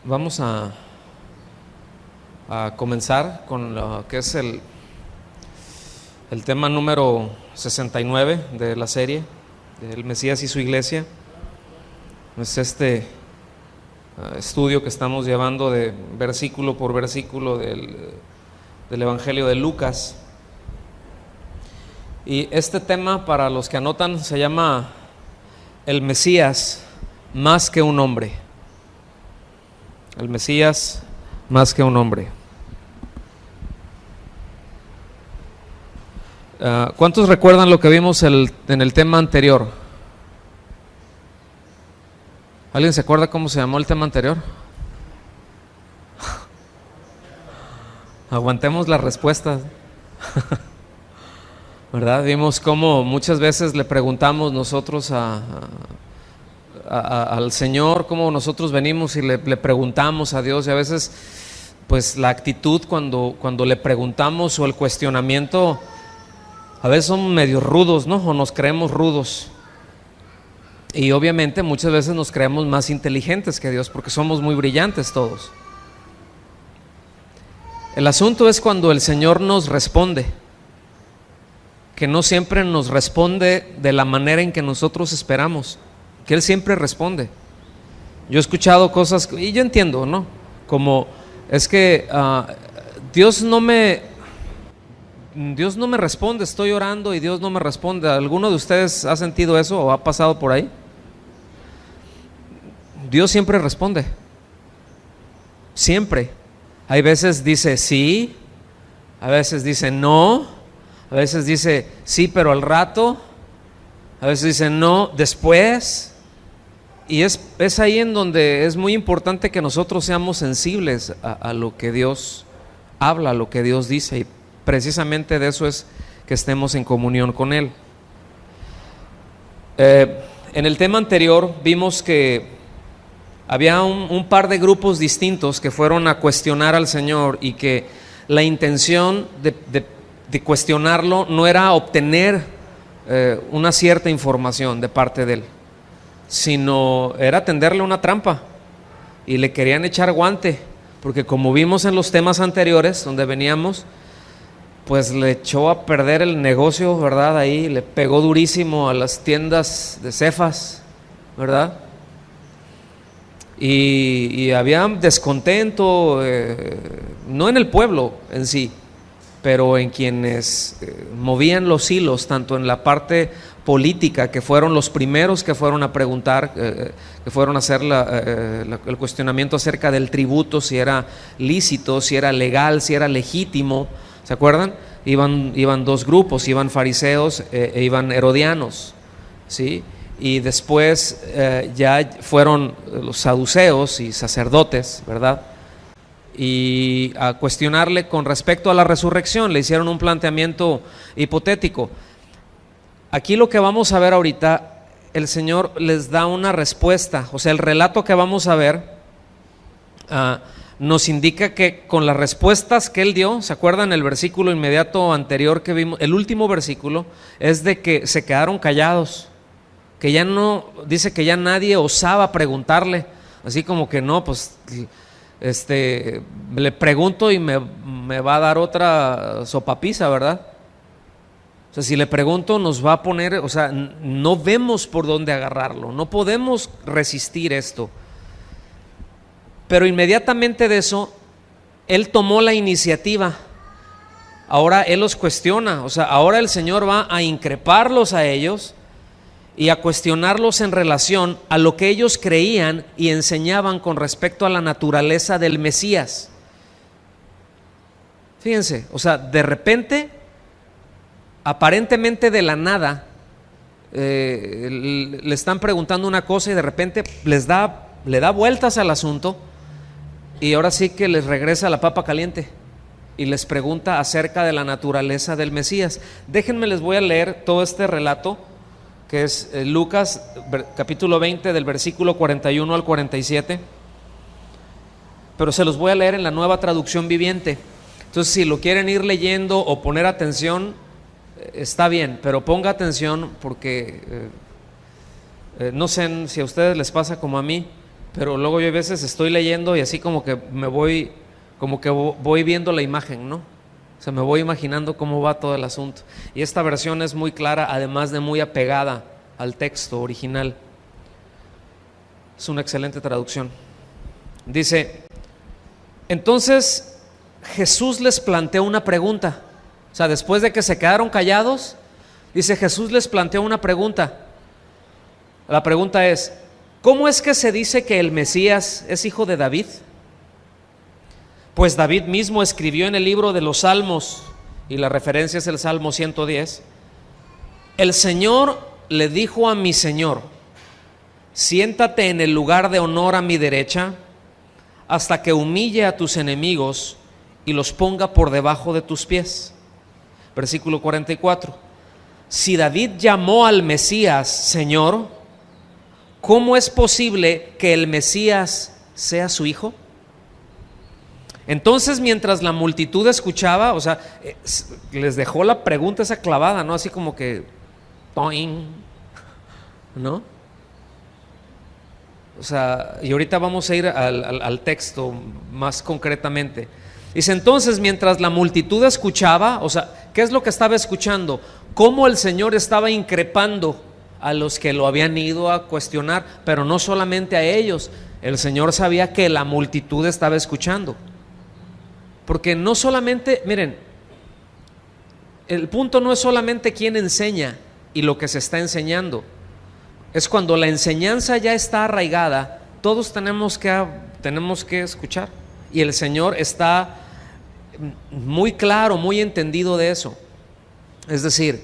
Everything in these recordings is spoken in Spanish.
Vamos a comenzar con lo que es el tema número 69 de la serie, del Mesías y su iglesia. Es este estudio que estamos llevando de versículo por versículo del Evangelio de Lucas. Y este tema, para los que anotan, se llama el Mesías más que un hombre. El Mesías más que un hombre. ¿Cuántos recuerdan lo que vimos en el tema anterior? ¿Alguien se acuerda cómo se llamó el tema anterior? Aguantemos las respuestas. ¿Verdad? Vimos cómo muchas veces le preguntamos nosotros al Señor, cómo nosotros venimos y le preguntamos a Dios, y a veces pues la actitud cuando le preguntamos o el cuestionamiento a veces son medio rudos, ¿no? O nos creemos rudos, y obviamente muchas veces nos creemos más inteligentes que Dios porque somos muy brillantes todos. El asunto es cuando el Señor nos responde, que no siempre nos responde de la manera en que nosotros esperamos, que Él siempre responde. Yo he escuchado cosas, y yo entiendo, ¿no? Como, es que Dios no me responde, estoy orando y Dios no me responde. ¿Alguno de ustedes ha sentido eso o ha pasado por ahí? Dios siempre responde, siempre. Hay veces dice sí, a veces dice no, a veces dice sí pero al rato, a veces dice no después. Y es ahí en donde es muy importante que nosotros seamos sensibles a lo que Dios habla, a lo que Dios dice, y precisamente de eso es que estemos en comunión con Él. En el tema anterior vimos que había un par de grupos distintos que fueron a cuestionar al Señor, y que la intención de cuestionarlo no era obtener una cierta información de parte de Él, sino era tenderle una trampa, y le querían echar guante, porque como vimos en los temas anteriores donde veníamos, pues le echó a perder el negocio, ¿verdad? Ahí le pegó durísimo a las tiendas de Cefas, ¿verdad? Y había descontento, no en el pueblo en sí, pero en quienes movían los hilos, tanto en la parte política, que fueron los primeros que fueron a preguntar, que fueron a hacer el cuestionamiento acerca del tributo, si era lícito, si era legal, si era legítimo. ¿Se acuerdan? Iban dos grupos, iban fariseos e iban herodianos, ¿sí? Y después ya fueron los saduceos y sacerdotes, ¿verdad? Y a cuestionarle con respecto a la resurrección, le hicieron un planteamiento hipotético. Aquí lo que vamos a ver ahorita, el Señor les da una respuesta. O sea, el relato que vamos a ver nos indica que con las respuestas que Él dio, ¿se acuerdan? El versículo inmediato anterior que vimos, el último versículo, es de que se quedaron callados, que ya no, dice que ya nadie osaba preguntarle, así como que no, pues le pregunto y me va a dar otra sopapisa, ¿verdad? O sea, si le pregunto nos va a poner, o sea, no vemos por dónde agarrarlo, no podemos resistir esto. Pero inmediatamente de eso, Él tomó la iniciativa. Ahora Él los cuestiona, o sea, ahora el Señor va a increparlos a ellos y a cuestionarlos en relación a lo que ellos creían y enseñaban con respecto a la naturaleza del Mesías. Fíjense, o sea, de repente, aparentemente de la nada, le están preguntando una cosa y de repente le da vueltas al asunto, y ahora sí que les regresa la papa caliente y les pregunta acerca de la naturaleza del Mesías. Déjenme, les voy a leer todo este relato, que es Lucas capítulo 20 del versículo 41 al 47, pero se los voy a leer en la Nueva Traducción Viviente. Entonces, si lo quieren ir leyendo o poner atención, está bien, pero ponga atención porque no sé si a ustedes les pasa como a mí, pero luego yo a veces estoy leyendo y así como que voy viendo la imagen, ¿no? O sea, me voy imaginando cómo va todo el asunto. Y esta versión es muy clara, además de muy apegada al texto original. Es una excelente traducción. Dice: entonces Jesús les planteó una pregunta. O sea, después de que se quedaron callados, dice, Jesús les planteó una pregunta. La pregunta es: ¿cómo es que se dice que el Mesías es hijo de David? Pues David mismo escribió en el libro de los Salmos, y la referencia es el Salmo 110, el Señor le dijo a mi Señor: siéntate en el lugar de honor a mi derecha, hasta que humille a tus enemigos y los ponga por debajo de tus pies. Versículo 44. Si David llamó al Mesías Señor, ¿cómo es posible que el Mesías sea su hijo? Entonces, mientras la multitud escuchaba, o sea, les dejó la pregunta esa clavada, ¿no? Así como que, ¡toing! ¿No? O sea, y ahorita vamos a ir al texto más concretamente. Dice, entonces, mientras la multitud escuchaba, o sea, ¿qué es lo que estaba escuchando? Cómo el Señor estaba increpando a los que lo habían ido a cuestionar, pero no solamente a ellos. El Señor sabía que la multitud estaba escuchando. Porque no solamente, miren, el punto no es solamente quién enseña y lo que se está enseñando. Es cuando la enseñanza ya está arraigada, todos tenemos que escuchar. Y el Señor está muy claro, muy entendido de eso. Es decir,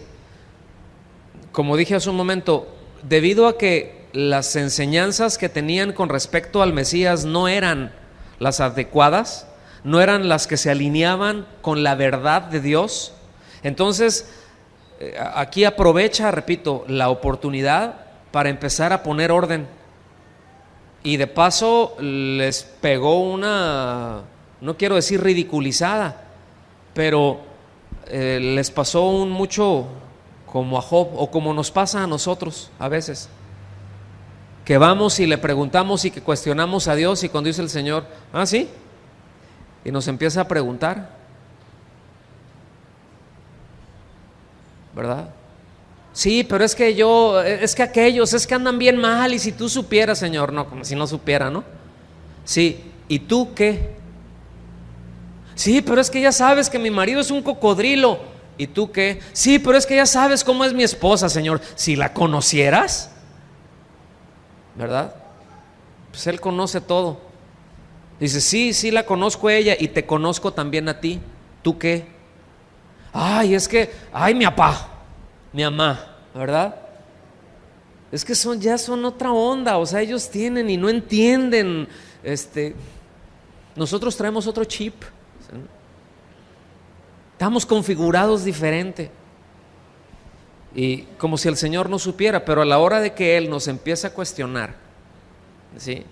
como dije hace un momento, debido a que las enseñanzas que tenían con respecto al Mesías no eran las adecuadas, no eran las que se alineaban con la verdad de Dios, entonces aquí aprovecha, repito, la oportunidad para empezar a poner orden. Y de paso les pegó una, no quiero decir ridiculizada, pero les pasó un mucho como a Job, o como nos pasa a nosotros a veces, que vamos y le preguntamos y que cuestionamos a Dios, y cuando dice el Señor, ¿ah, sí? Y nos empieza a preguntar, ¿verdad? Sí, pero es que aquellos, es que andan bien mal, y si tú supieras, Señor, no, como si no supiera, ¿no? Sí, ¿y tú qué? Sí, pero es que ya sabes que mi marido es un cocodrilo, ¿y tú qué? Sí, pero es que ya sabes cómo es mi esposa, Señor, si la conocieras, ¿verdad? Pues Él conoce todo. Dice, sí la conozco a ella y te conozco también a ti, ¿tú qué? Ay, es que, ay, mi papá, mi mamá, ¿verdad? Es que ya son otra onda, o sea, ellos tienen y no entienden, nosotros traemos otro chip, estamos configurados diferente, y como si el Señor no supiera, pero a la hora de que Él nos empieza a cuestionar, ¿sí?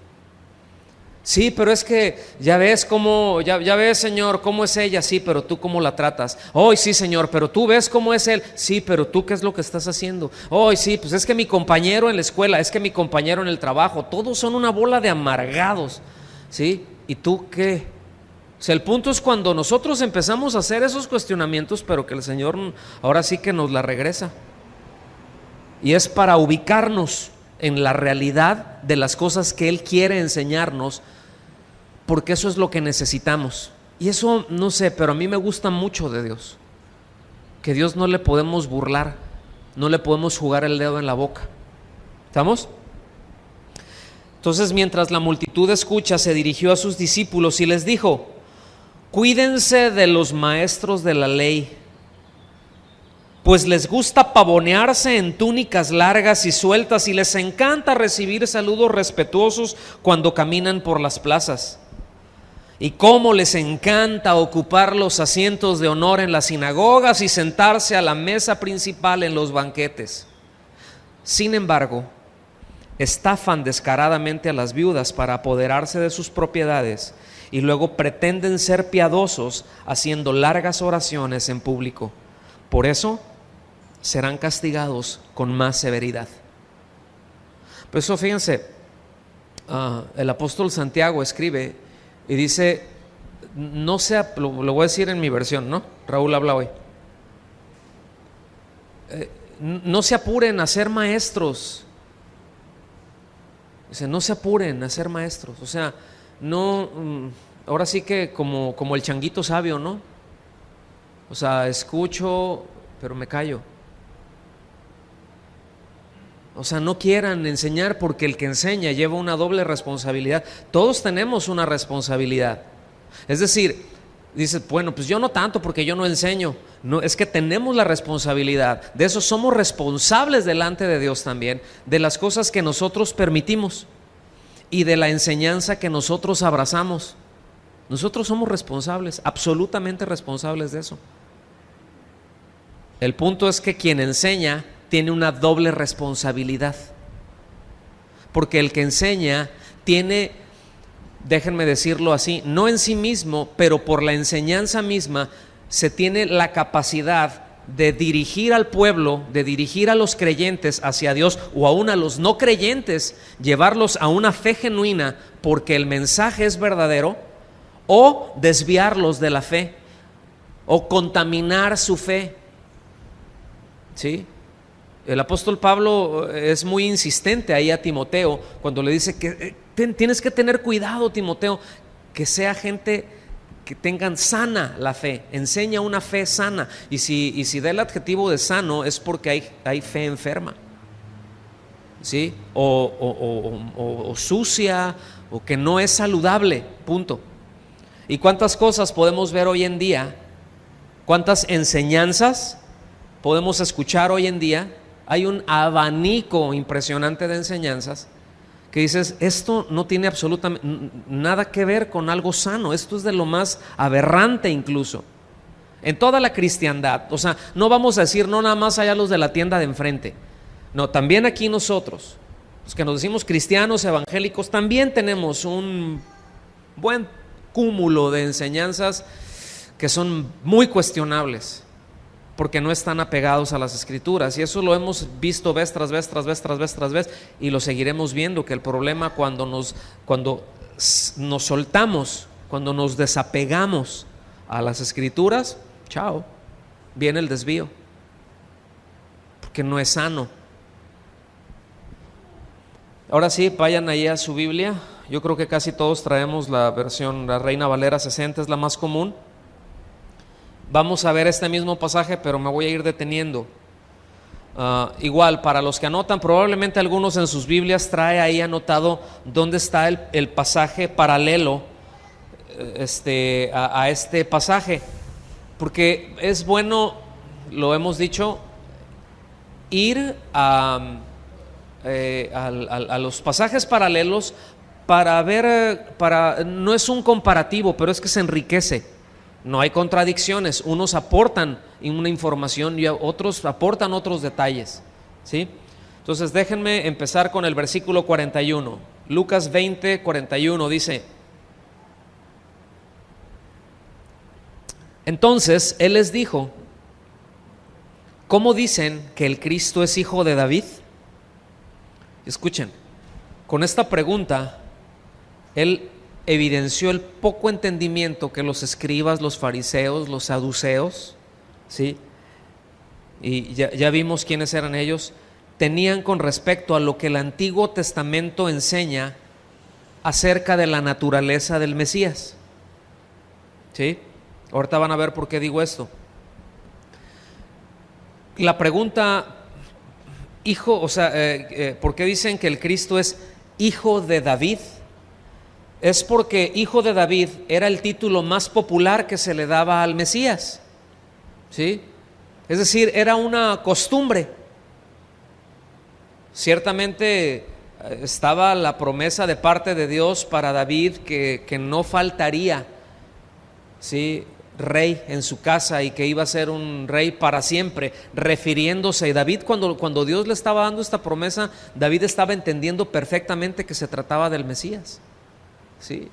Sí, pero es que ya ves cómo, ya ves, Señor, cómo es ella. Sí, pero tú cómo la tratas. Hoy sí, Señor, pero tú ves cómo es él. Sí, pero tú qué es lo que estás haciendo. Hoy sí, pues es que mi compañero en la escuela, es que mi compañero en el trabajo, todos son una bola de amargados, ¿sí? ¿Y tú qué? O sea, el punto es cuando nosotros empezamos a hacer esos cuestionamientos, pero que el Señor ahora sí que nos la regresa. Y es para ubicarnos en la realidad de las cosas que Él quiere enseñarnos, porque eso es lo que necesitamos. Y eso, no sé, pero a mí me gusta mucho de Dios, que Dios no le podemos burlar, no le podemos jugar el dedo en la boca. ¿Estamos? Entonces, mientras la multitud escucha, se dirigió a sus discípulos y les dijo: cuídense de los maestros de la ley, pues les gusta pavonearse en túnicas largas y sueltas, y les encanta recibir saludos respetuosos cuando caminan por las plazas. Y cómo les encanta ocupar los asientos de honor en las sinagogas y sentarse a la mesa principal en los banquetes. Sin embargo, estafan descaradamente a las viudas para apoderarse de sus propiedades, y luego pretenden ser piadosos haciendo largas oraciones en público. Por eso serán castigados con más severidad. Por eso, fíjense, el apóstol Santiago escribe y dice, no sea, lo voy a decir en mi versión, ¿no? Raúl habla hoy. No se apuren a ser maestros. Dice, no se apuren a ser maestros. O sea, no, ahora sí que como el changuito sabio, ¿no? O sea, escucho, pero me callo. O sea, no quieran enseñar porque el que enseña lleva una doble responsabilidad. Todos tenemos una responsabilidad. Es decir, dices, bueno, pues yo no tanto porque yo no enseño. No, es que tenemos la responsabilidad. De eso somos responsables delante de Dios también, de las cosas que nosotros permitimos y de la enseñanza que nosotros abrazamos. Nosotros somos responsables, absolutamente responsables de eso. El punto es que quien enseña tiene una doble responsabilidad, porque el que enseña tiene, déjenme decirlo así, no en sí mismo, pero por la enseñanza misma se tiene la capacidad de dirigir al pueblo, de dirigir a los creyentes hacia Dios o aún a los no creyentes, llevarlos a una fe genuina porque el mensaje es verdadero, o desviarlos de la fe o contaminar su fe. ¿Sí? El apóstol Pablo es muy insistente ahí a Timoteo cuando le dice que tienes que tener cuidado, Timoteo, que sea gente que tengan sana la fe, enseña una fe sana. Y si da el adjetivo de sano es porque hay fe enferma, ¿sí? O sucia, o que no es saludable, punto. ¿Y cuántas cosas podemos ver hoy en día? ¿Cuántas enseñanzas podemos escuchar hoy en día? Hay un abanico impresionante de enseñanzas que dices, esto no tiene absolutamente nada que ver con algo sano, esto es de lo más aberrante incluso, en toda la cristiandad. O sea, no vamos a decir, no nada más allá los de la tienda de enfrente, no, también aquí nosotros, los que nos decimos cristianos evangélicos, también tenemos un buen cúmulo de enseñanzas que son muy cuestionables, porque no están apegados a las escrituras, y eso lo hemos visto vez tras vez, y lo seguiremos viendo, que el problema cuando nos soltamos, cuando nos desapegamos a las escrituras, chao, viene el desvío, porque no es sano. Ahora sí, vayan ahí a su Biblia. Yo creo que casi todos traemos la versión, la Reina Valera 60 es la más común. Vamos a ver este mismo pasaje, pero me voy a ir deteniendo. Igual, para los que anotan, probablemente algunos en sus Biblias trae ahí anotado dónde está el pasaje paralelo a este pasaje, porque es bueno, lo hemos dicho, ir a los pasajes paralelos para ver, no es un comparativo, pero es que se enriquece. No hay contradicciones, unos aportan una información y otros aportan otros detalles, ¿sí? Entonces déjenme empezar con el versículo 41. Lucas 20, 41 dice: entonces él les dijo, ¿cómo dicen que el Cristo es hijo de David? Escuchen, con esta pregunta él evidenció el poco entendimiento que los escribas, los fariseos, los saduceos, ¿sí? Y ya vimos quiénes eran ellos, tenían con respecto a lo que el Antiguo Testamento enseña acerca de la naturaleza del Mesías, ¿sí? Ahorita van a ver por qué digo esto. La pregunta, ¿por qué dicen que el Cristo es hijo de David? Es porque hijo de David era el título más popular que se le daba al Mesías, ¿sí? Es decir, era una costumbre. Ciertamente estaba la promesa de parte de Dios para David que no faltaría, ¿sí?, rey en su casa y que iba a ser un rey para siempre, refiriéndose. Y David, cuando Dios le estaba dando esta promesa, David estaba entendiendo perfectamente que se trataba del Mesías. Sí,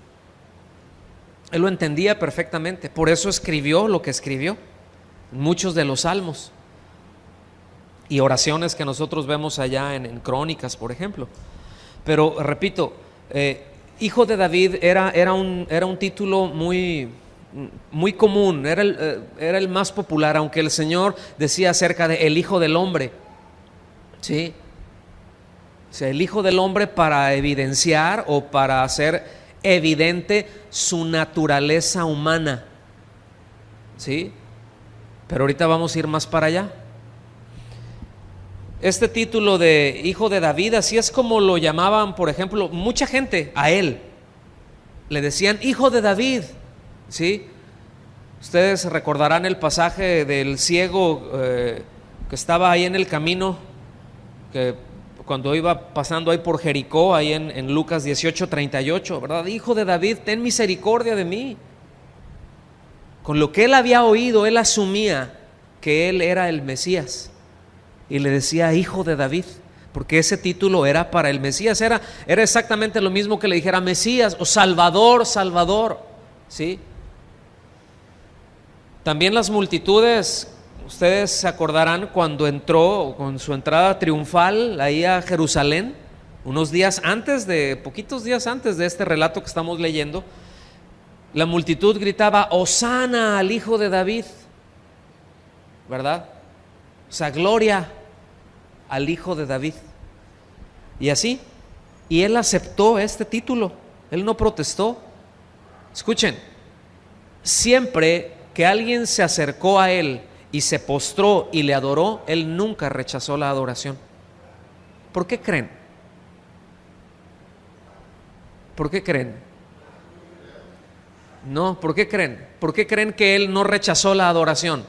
él lo entendía perfectamente, por eso escribió lo que escribió, muchos de los salmos y oraciones que nosotros vemos allá en Crónicas, por ejemplo. Pero repito, Hijo de David era un título muy común, era el más popular, aunque el Señor decía acerca de el Hijo del Hombre, ¿sí? O sea, el Hijo del Hombre para evidenciar o para hacer evidente su naturaleza humana, ¿sí? Pero ahorita vamos a ir más para allá. Este título de Hijo de David, así es como lo llamaban, por ejemplo, mucha gente a él. Le decían Hijo de David, ¿sí? Ustedes recordarán el pasaje del ciego que estaba ahí en el camino, que cuando iba pasando ahí por Jericó, ahí en Lucas 18:38, ¿verdad? Hijo de David, ten misericordia de mí. Con lo que él había oído, él asumía que él era el Mesías y le decía Hijo de David, porque ese título era para el Mesías, era exactamente lo mismo que le dijera Mesías o Salvador, ¿sí? También las multitudes, ustedes se acordarán cuando entró con su entrada triunfal ahí a Jerusalén, poquitos días antes de este relato que estamos leyendo, la multitud gritaba Hosana al Hijo de David, ¿verdad? O sea, gloria al Hijo de David. Y así, y él aceptó este título, él no protestó. Escuchen, siempre que alguien se acercó a él y se postró y le adoró, él nunca rechazó la adoración. ¿Por qué creen? ¿Por qué creen? No, ¿por qué creen? ¿Por qué creen que él no rechazó la adoración?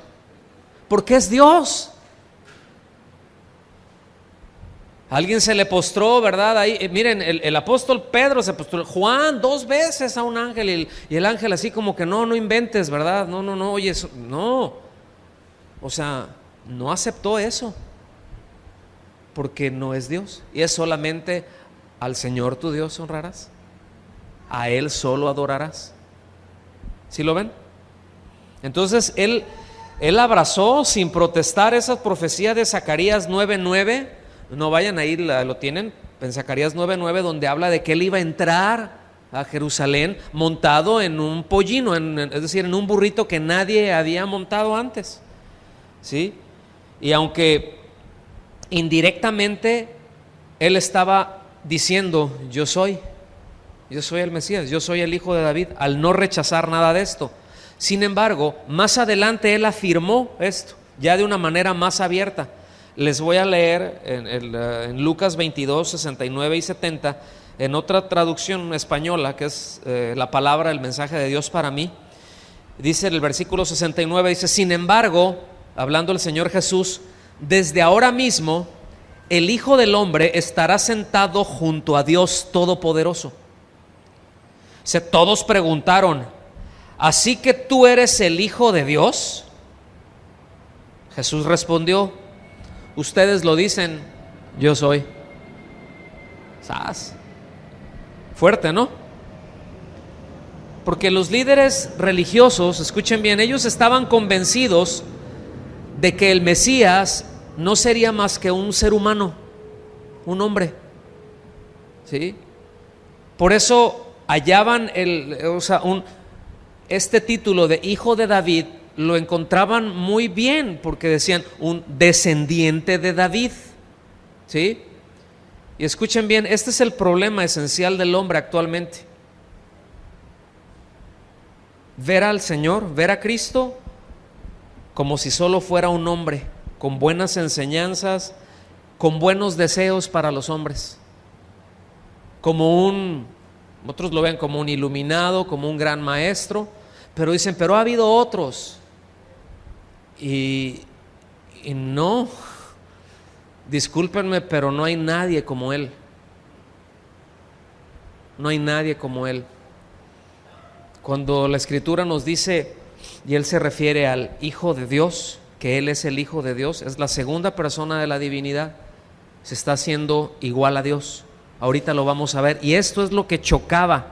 Porque es Dios. Alguien se le postró, ¿verdad? Ahí, miren, el apóstol Pedro se postró, Juan 2 veces a un ángel y el ángel así como que no inventes, ¿verdad? No, oye, eso, no. O sea, no aceptó eso porque no es Dios y es solamente al Señor tu Dios honrarás, a Él solo adorarás. ¿Sí lo ven? Entonces él abrazó sin protestar esa profecía de Zacarías 9:9. No vayan a ir, lo tienen en Zacarías 9:9, donde habla de que él iba a entrar a Jerusalén montado en un pollino, es decir, en un burrito que nadie había montado antes, ¿sí? Y aunque indirectamente él estaba diciendo yo soy el Mesías, yo soy el Hijo de David, al no rechazar nada de esto. Sin embargo, más adelante él afirmó esto, ya de una manera más abierta. Les voy a leer en Lucas 22, 69 y 70, en otra traducción española, que es la palabra, el mensaje de Dios para mí. Dice en el versículo 69, dice, sin embargo, hablando el Señor Jesús, desde ahora mismo el Hijo del Hombre estará sentado junto a Dios Todopoderoso. Todos preguntaron, ¿así que tú eres el Hijo de Dios? Jesús respondió, ustedes lo dicen, yo soy. ¡Sas! Fuerte, ¿no? Porque los líderes religiosos, escuchen bien, ellos estaban convencidos de que el Mesías no sería más que un ser humano, un hombre, ¿sí? Por eso hallaban este título de Hijo de David, lo encontraban muy bien, porque decían un descendiente de David, ¿sí? Y escuchen bien, este es el problema esencial del hombre actualmente: ver al Señor, ver a Cristo como si solo fuera un hombre, con buenas enseñanzas, con buenos deseos para los hombres, otros lo ven como un iluminado, como un gran maestro, pero dicen, pero ha habido otros, y no, discúlpenme, pero no hay nadie como él, no hay nadie como él. Cuando la Escritura nos dice, y él se refiere al Hijo de Dios, que él es el Hijo de Dios, es la segunda persona de la divinidad, se está haciendo igual a Dios. Ahorita lo vamos a ver, y esto es lo que chocaba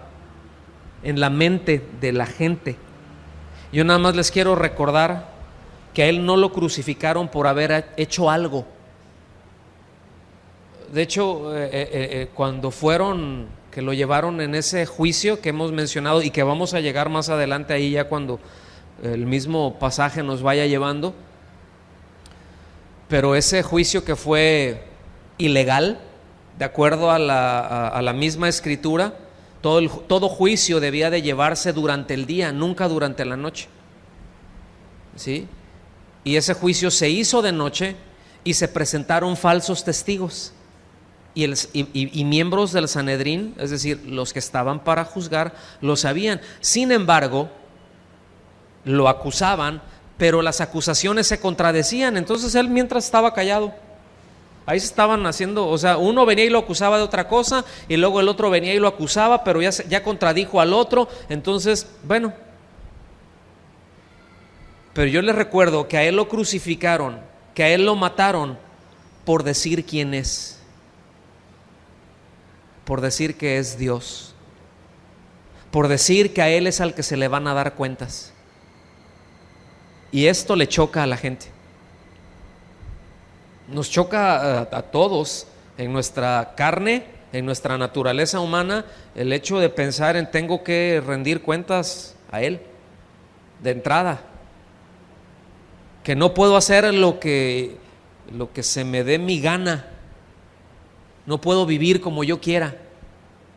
en la mente de la gente. Yo nada más les quiero recordar que a él no lo crucificaron por haber hecho algo. De hecho, cuando fueron que lo llevaron en ese juicio que hemos mencionado y que vamos a llegar más adelante ahí ya cuando el mismo pasaje nos vaya llevando. Pero ese juicio que fue ilegal, de acuerdo a la misma escritura, todo juicio debía de llevarse durante el día, nunca durante la noche, ¿sí? Y ese juicio se hizo de noche y se presentaron falsos testigos y miembros del Sanedrín, es decir, los que estaban para juzgar, lo sabían. Sin embargo, lo acusaban, pero las acusaciones se contradecían. Entonces él, mientras estaba callado, ahí se estaban haciendo, o sea, uno venía y lo acusaba de otra cosa y luego el otro venía y lo acusaba, pero ya contradijo al otro. Entonces, bueno, pero yo les recuerdo que a él lo crucificaron, que a él lo mataron por decir quién es, por decir que es Dios, por decir que a él es al que se le van a dar cuentas. Y esto le choca a la gente. Nos choca a todos en nuestra carne, en nuestra naturaleza humana, el hecho de pensar en tengo que rendir cuentas a Él de entrada, que no puedo hacer lo que se me dé mi gana, no puedo vivir como yo quiera.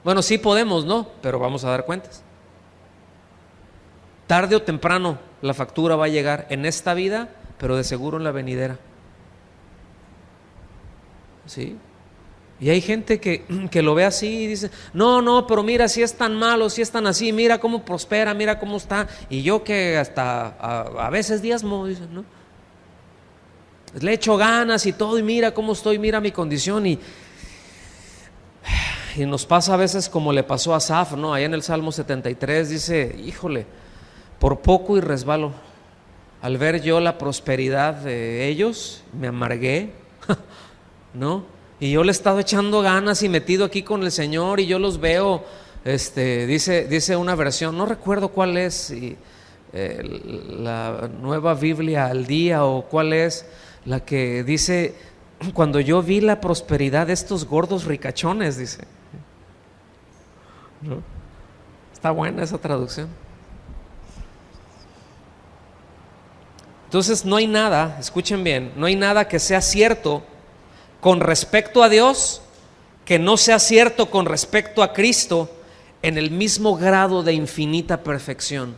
Bueno, sí podemos, ¿no? Pero vamos a dar cuentas. Tarde o temprano la factura va a llegar en esta vida, pero de seguro en la venidera. ¿Sí? Y hay gente que lo ve así y dice, no, pero mira, si es tan malo, si es tan así, mira cómo prospera, mira cómo está, y yo que hasta a veces diezmo, dicen, ¿no? Le echo ganas y todo, y mira cómo estoy, mira mi condición, y nos pasa a veces como le pasó a Asaf, ¿no? Allá en el Salmo 73 dice, híjole, por poco y resbalo. Al ver yo la prosperidad de ellos, me amargué, ¿no? Y yo le he estado echando ganas y metido aquí con el Señor y yo los veo, dice una versión, no recuerdo cuál es, la Nueva Biblia al Día o cuál es, la que dice, cuando yo vi la prosperidad de estos gordos ricachones, dice, ¿no? Está buena esa traducción. Entonces no hay nada, escuchen bien, no hay nada que sea cierto con respecto a Dios que no sea cierto con respecto a Cristo en el mismo grado de infinita perfección.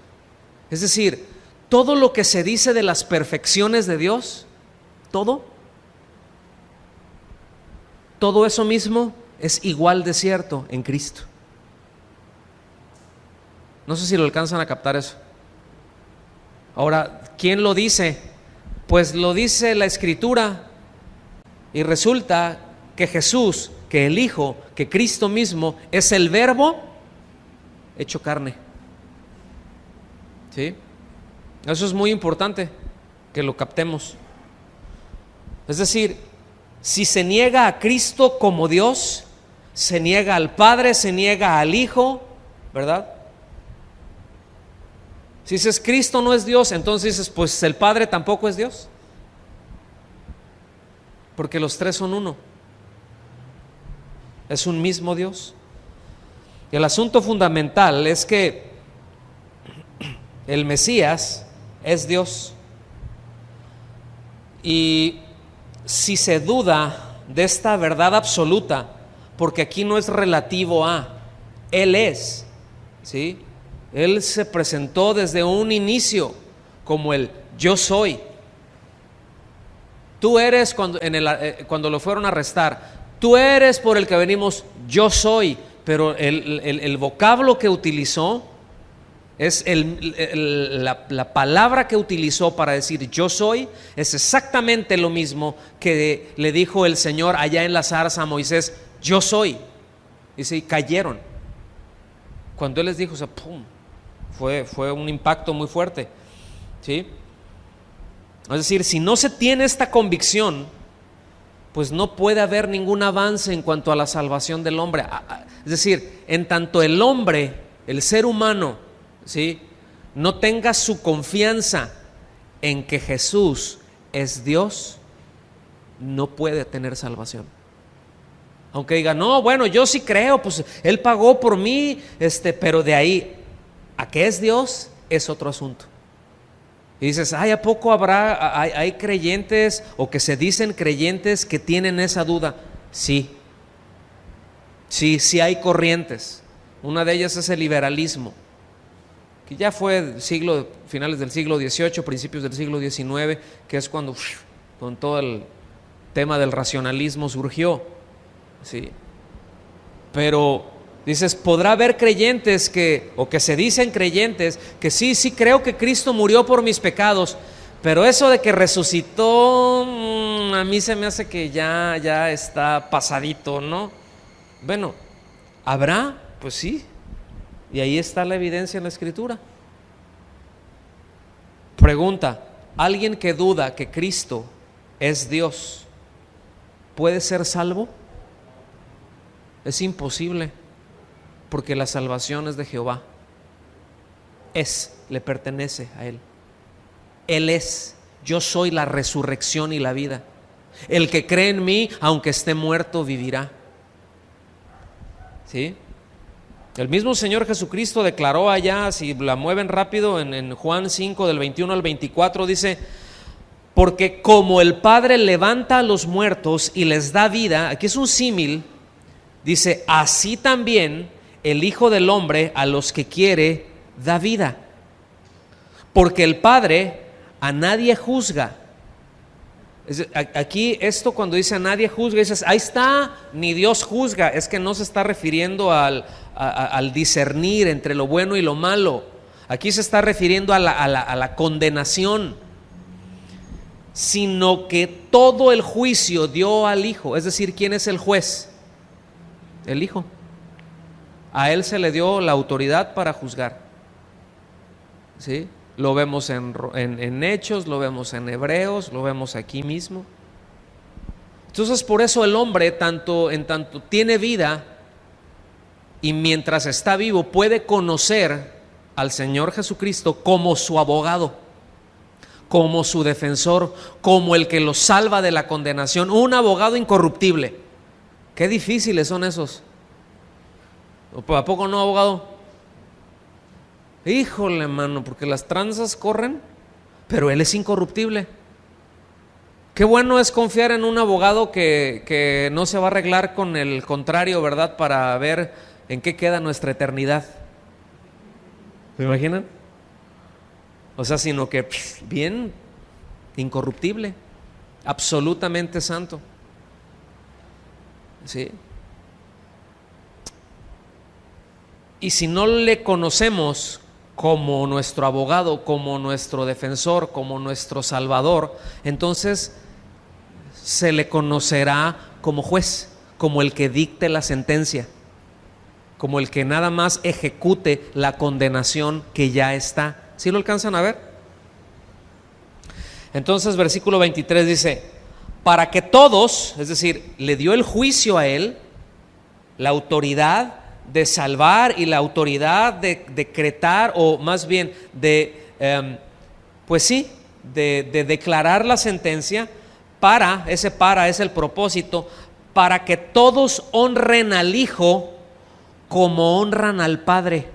Es decir, todo lo que se dice de las perfecciones de Dios, todo eso mismo es igual de cierto en Cristo. No sé si lo alcanzan a captar eso. Ahora, ¿quién lo dice? Pues lo dice la Escritura. Y resulta que Jesús, que el Hijo, que Cristo mismo es el Verbo hecho carne. ¿Sí? Eso es muy importante que lo captemos. Es decir, si se niega a Cristo como Dios, se niega al Padre, se niega al Hijo, ¿verdad? Si dices Cristo no es Dios, entonces dices, pues el Padre tampoco es Dios, porque los tres son uno, es un mismo Dios. Y el asunto fundamental es que el Mesías es Dios. Y si se duda de esta verdad absoluta, porque aquí no es relativo a, Él es, ¿sí? Él se presentó desde un inicio como el yo soy. Tú eres, cuando lo fueron a arrestar, tú eres por el que venimos, yo soy. Pero el vocablo que utilizó es la palabra que utilizó para decir yo soy, es exactamente lo mismo que le dijo el Señor allá en la zarza a Moisés, yo soy. Dice, y cayeron. Cuando Él les dijo, o sea, ¡pum! Fue un impacto muy fuerte, ¿sí? Es decir, si no se tiene esta convicción, pues no puede haber ningún avance en cuanto a la salvación del hombre. Es decir, en tanto el hombre, el ser humano, ¿sí?, no tenga su confianza en que Jesús es Dios, no puede tener salvación. Aunque diga, no, bueno, yo sí creo, pues Él pagó por mí, pero de ahí a qué es Dios es otro asunto. Y dices, ay, ¿a poco hay creyentes o que se dicen creyentes que tienen esa duda? Sí, sí hay corrientes. Una de ellas es el liberalismo, que ya fue finales del siglo XVIII, principios del siglo XIX, que es cuando con todo el tema del racionalismo surgió. Sí. Pero dices, podrá haber creyentes o que se dicen creyentes que sí creo que Cristo murió por mis pecados, pero eso de que resucitó, a mí se me hace que ya está pasadito, ¿no? Bueno, ¿habrá? Pues sí, y ahí está la evidencia en la Escritura. Pregunta, ¿alguien que duda que Cristo es Dios puede ser salvo? Es imposible, porque la salvación es de Jehová. Le pertenece a Él. Él es, yo soy la resurrección y la vida. El que cree en mí, aunque esté muerto, vivirá. ¿Sí? El mismo Señor Jesucristo declaró allá, si la mueven rápido, en Juan 5, del 21 al 24, dice: porque como el Padre levanta a los muertos y les da vida, aquí es un símil, dice, así también el Hijo del Hombre a los que quiere da vida. Porque el Padre a nadie juzga. Aquí esto cuando dice a nadie juzga, dices, ahí está, ni Dios juzga. Es que no se está refiriendo al discernir entre lo bueno y lo malo. Aquí se está refiriendo a la condenación, sino que todo el juicio dio al Hijo. Es decir, ¿quién es el juez? El Hijo. A Él se le dio la autoridad para juzgar. ¿Sí? Lo vemos en Hechos, lo vemos en Hebreos, lo vemos aquí mismo. Entonces, por eso el hombre, en tanto tiene vida y mientras está vivo, puede conocer al Señor Jesucristo como su abogado, como su defensor, como el que lo salva de la condenación, un abogado incorruptible. Qué difíciles son esos. ¿A poco no, abogado? Híjole, mano, porque las tranzas corren, pero él es incorruptible. Qué bueno es confiar en un abogado que no se va a arreglar con el contrario, ¿verdad? Para ver en qué queda nuestra eternidad. ¿Se imaginan? O sea, sino que bien incorruptible, absolutamente santo. ¿Sí? Y si no le conocemos como nuestro abogado, como nuestro defensor, como nuestro salvador, entonces se le conocerá como juez, como el que dicte la sentencia, como el que nada más ejecute la condenación que ya está. ¿Sí lo alcanzan a ver? Entonces, versículo 23 dice: para que todos, es decir, le dio el juicio a él, la autoridad de salvar y la autoridad de decretar, o más bien de declarar la sentencia. Para es el propósito, para que todos honren al Hijo como honran al Padre.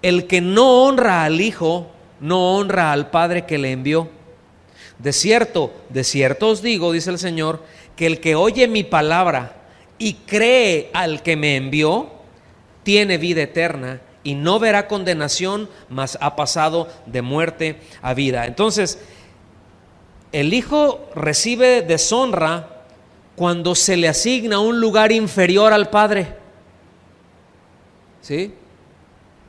El que no honra al Hijo no honra al Padre que le envió. De cierto os digo, dice el Señor, que el que oye mi palabra y cree al que me envió, tiene vida eterna y no verá condenación, mas ha pasado de muerte a vida. Entonces, el Hijo recibe deshonra cuando se le asigna un lugar inferior al Padre. ¿Sí?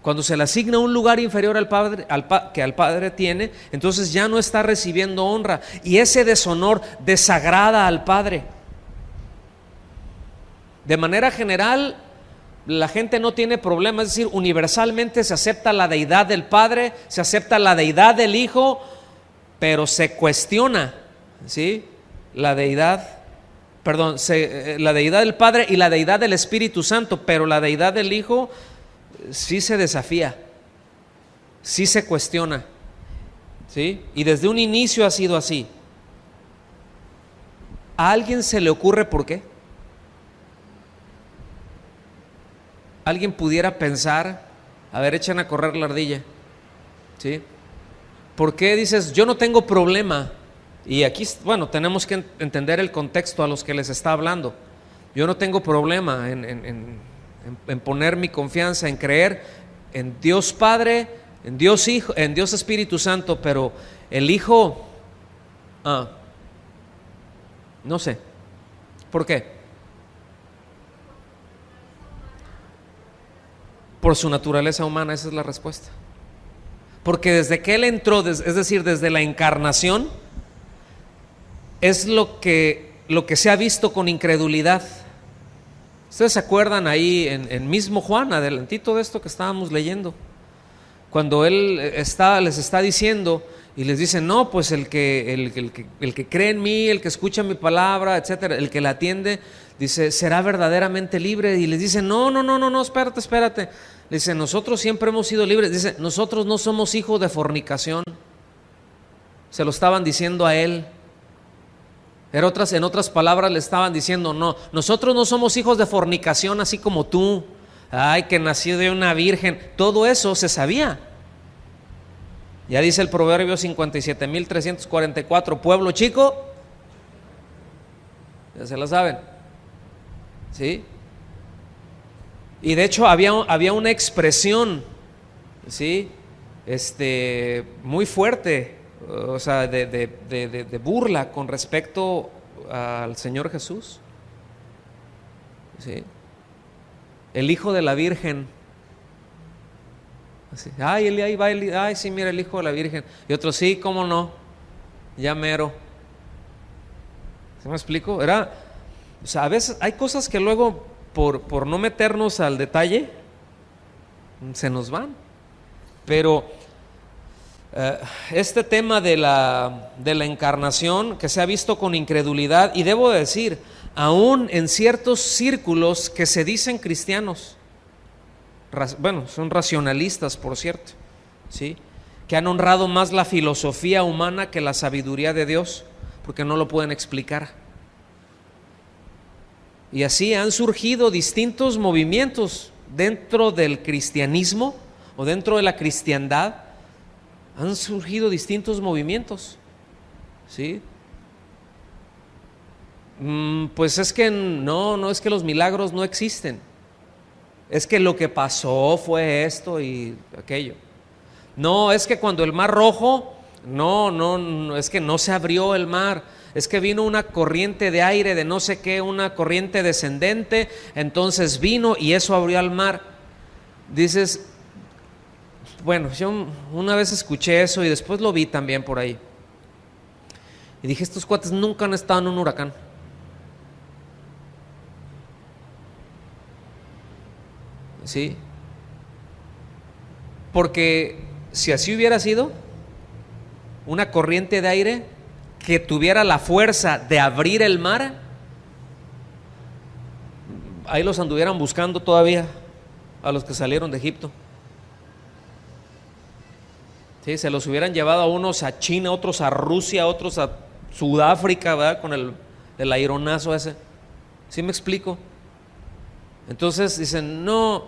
Cuando se le asigna un lugar inferior al Padre, que al Padre tiene, entonces ya no está recibiendo honra, y ese deshonor desagrada al Padre. De manera general, la gente no tiene problema, es decir, universalmente se acepta la deidad del Padre, se acepta la deidad del Hijo, pero se cuestiona, ¿sí? La deidad del Padre y la deidad del Espíritu Santo, pero la deidad del Hijo sí se desafía, sí se cuestiona, ¿sí? Y desde un inicio ha sido así. ¿A alguien se le ocurre por qué? ¿Alguien pudiera pensar, a ver, echen a correr la ardilla? ¿Sí? ¿Por qué dices, yo no tengo problema? Y aquí, bueno, tenemos que entender el contexto a los que les está hablando. Yo no tengo problema en poner mi confianza, en creer en Dios Padre, en Dios Hijo, en Dios Espíritu Santo, pero el Hijo, no sé. ¿Por qué? Por su naturaleza humana, esa es la respuesta. Porque desde que Él entró, es decir, desde la encarnación, es lo que se ha visto con incredulidad. Ustedes se acuerdan ahí en mismo Juan, adelantito de esto que estábamos leyendo, cuando Él les está diciendo y les dice, no, pues el que cree en mí, el que escucha mi palabra, etcétera, el que la atiende, dice, será verdaderamente libre. Y les dice, no, espérate. Le dice, nosotros siempre hemos sido libres. Dice, nosotros no somos hijos de fornicación. Se lo estaban diciendo a Él. En otras palabras le estaban diciendo, no, nosotros no somos hijos de fornicación así como tú. Ay, que nació de una virgen. Todo eso se sabía. Ya dice el Proverbio 57.344, pueblo chico, ya se lo saben, ¿sí? Y de hecho había una expresión, ¿sí? Muy fuerte, o sea, de burla con respecto al Señor Jesús, ¿sí? El hijo de la Virgen. Así, ahí va ay, sí, mira, el hijo de la Virgen. Y otro, sí, cómo no, ya mero. ¿Se me explico? O sea, a veces hay cosas que luego, por no meternos al detalle, se nos van. Pero este tema de la encarnación, que se ha visto con incredulidad, y debo decir, aún en ciertos círculos que se dicen cristianos, bueno, son racionalistas, por cierto, ¿sí? Que han honrado más la filosofía humana que la sabiduría de Dios, porque no lo pueden explicar. Y así han surgido distintos movimientos dentro del cristianismo o dentro de la cristiandad. Han surgido distintos movimientos, ¿sí? Pues es que no es que los milagros no existen. Es que lo que pasó fue esto y aquello. No, es que cuando el mar rojo, no, es que no se abrió el mar. Es que vino una corriente de aire de no sé qué, una corriente descendente, entonces vino y eso abrió el mar. Dices, bueno, yo una vez escuché eso y después lo vi también por ahí. Y dije, estos cuates nunca han estado en un huracán. ¿Sí? Porque si así hubiera sido, una corriente de aire que tuviera la fuerza de abrir el mar, ahí los anduvieran buscando todavía a los que salieron de Egipto. ¿Sí? Se los hubieran llevado a unos a China, otros a Rusia, otros a Sudáfrica, ¿verdad? Con el aironazo ese. ¿Sí me explico? Entonces dicen, no,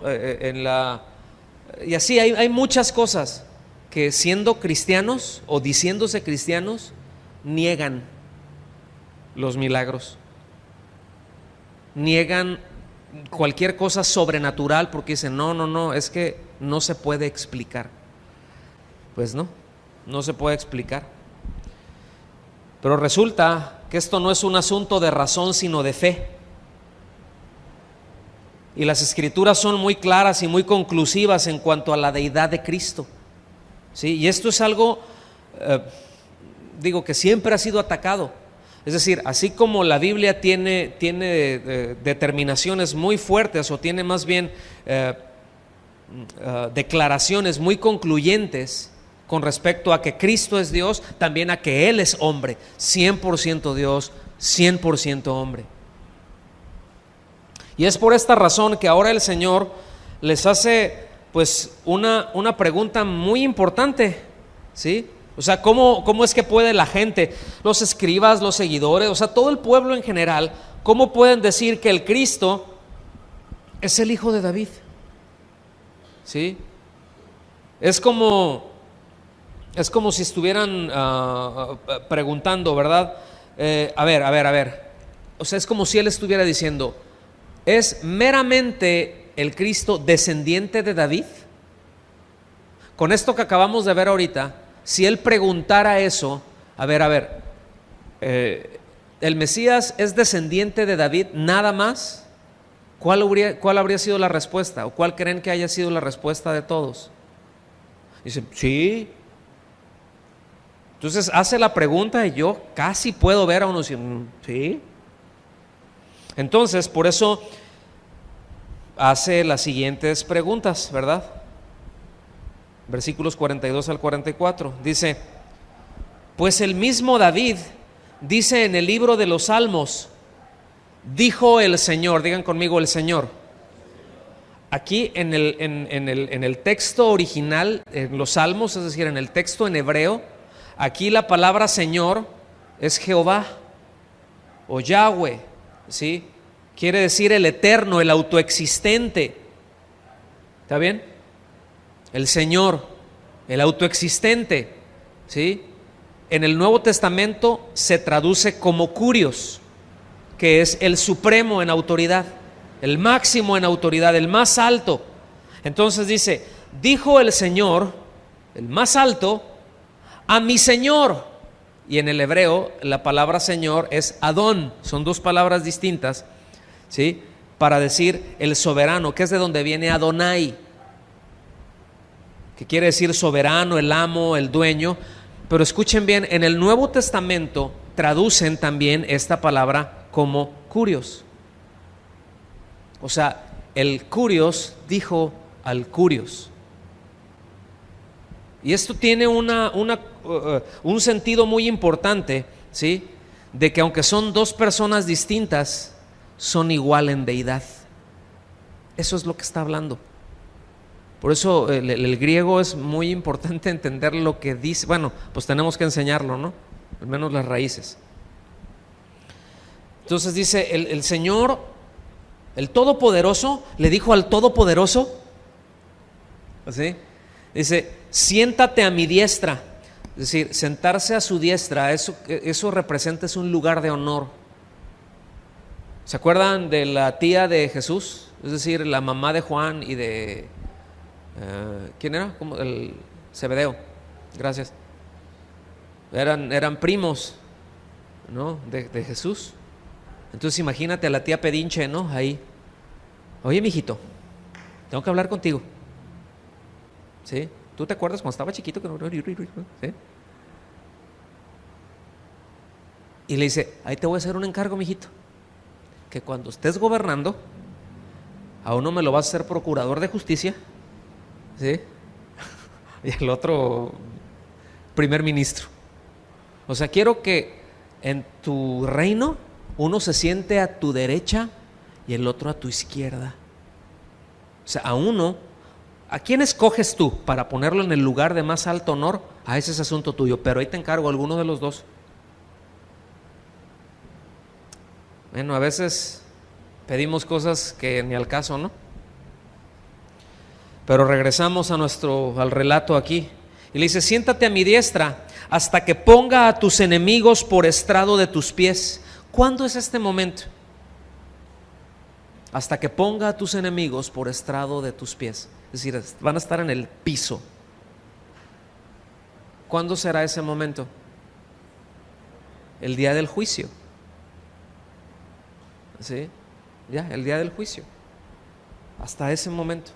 y así hay muchas cosas que siendo cristianos o diciéndose cristianos, niegan los milagros, niegan cualquier cosa sobrenatural porque dicen, no, es que no se puede explicar. Pues no se puede explicar. Pero resulta que esto no es un asunto de razón, sino de fe. Y las escrituras son muy claras y muy conclusivas en cuanto a la deidad de Cristo, ¿sí? Y esto es algo, que siempre ha sido atacado. Es decir, así como la Biblia tiene determinaciones muy fuertes, o tiene más bien declaraciones muy concluyentes con respecto a que Cristo es Dios, también a que Él es hombre, 100% Dios, 100% hombre. Y es por esta razón que ahora el Señor les hace pues una pregunta muy importante, ¿sí? O O sea, ¿cómo es que puede la gente, los escribas, los seguidores, o sea, todo el pueblo en general, cómo pueden decir que el Cristo es el hijo de David? ¿Sí? Es como si estuvieran preguntando, ¿verdad? A ver. O sea, es como si él estuviera diciendo, ¿es meramente el Cristo descendiente de David? Con esto que acabamos de ver ahorita, si él preguntara eso, ¿el Mesías es descendiente de David nada más? ¿Cuál habría sido la respuesta? ¿O cuál creen que haya sido la respuesta de todos? Dicen, sí. Entonces hace la pregunta y yo casi puedo ver a uno diciendo, sí. Entonces, por eso hace las siguientes preguntas, ¿verdad? Versículos 42 al 44. Dice, pues el mismo David dice en el libro de los Salmos, dijo el Señor, digan conmigo el Señor. Aquí en el texto original, en los Salmos, es decir, en el texto en hebreo, aquí la palabra Señor es Jehová o Yahweh, ¿sí? Quiere decir el eterno, el autoexistente. ¿Está bien? El Señor, el autoexistente, ¿sí? En el Nuevo Testamento se traduce como Kurios, que es el supremo en autoridad, el máximo en autoridad, el más alto. Entonces dice, dijo el Señor, el más alto, a mi Señor. Y en el hebreo la palabra Señor es Adón, son dos palabras distintas, ¿sí? Para decir el soberano, que es de donde viene Adonai, que quiere decir soberano, el amo, el dueño. Pero escuchen bien, en el Nuevo Testamento traducen también esta palabra como Kurios. O sea, el Kurios dijo al Kurios. Y esto tiene un sentido muy importante, ¿sí? De que aunque son dos personas distintas, son igual en deidad. Eso es lo que está hablando. Por eso el griego es muy importante entender lo que dice. Bueno, pues tenemos que enseñarlo, ¿no? Al menos las raíces. Entonces dice, el Señor, el Todopoderoso, le dijo al Todopoderoso, ¿sí? Dice, siéntate a mi diestra. Es decir, sentarse a su diestra, eso representa, es un lugar de honor. ¿Se acuerdan de la tía de Jesús? Es decir, la mamá de Juan y de... ¿quién era? El Zebedeo. Gracias. Eran primos, ¿no? de Jesús. Entonces imagínate a la tía pedinche, ¿no? Ahí. Oye, mijito, tengo que hablar contigo. ¿Sí? ¿Tú te acuerdas cuando estaba chiquito? ¿Sí? Y le dice, ahí te voy a hacer un encargo, mijito, que cuando estés gobernando, a uno me lo vas a hacer procurador de justicia, ¿sí? Y el otro primer ministro. O sea, quiero que en tu reino uno se siente a tu derecha y el otro a tu izquierda. O sea, ¿a quién escoges tú para ponerlo en el lugar de más alto honor? A ese es asunto tuyo, pero ahí te encargo, alguno de los dos. Bueno, a veces pedimos cosas que ni al caso, ¿no? Pero regresamos al relato aquí. Y le dice, siéntate a mi diestra hasta que ponga a tus enemigos por estrado de tus pies. ¿Cuándo es este momento? Hasta que ponga a tus enemigos por estrado de tus pies. Es decir, van a estar en el piso. ¿Cuándo será ese momento? El día del juicio. ¿Sí? Ya, el día del juicio. Hasta ese momento.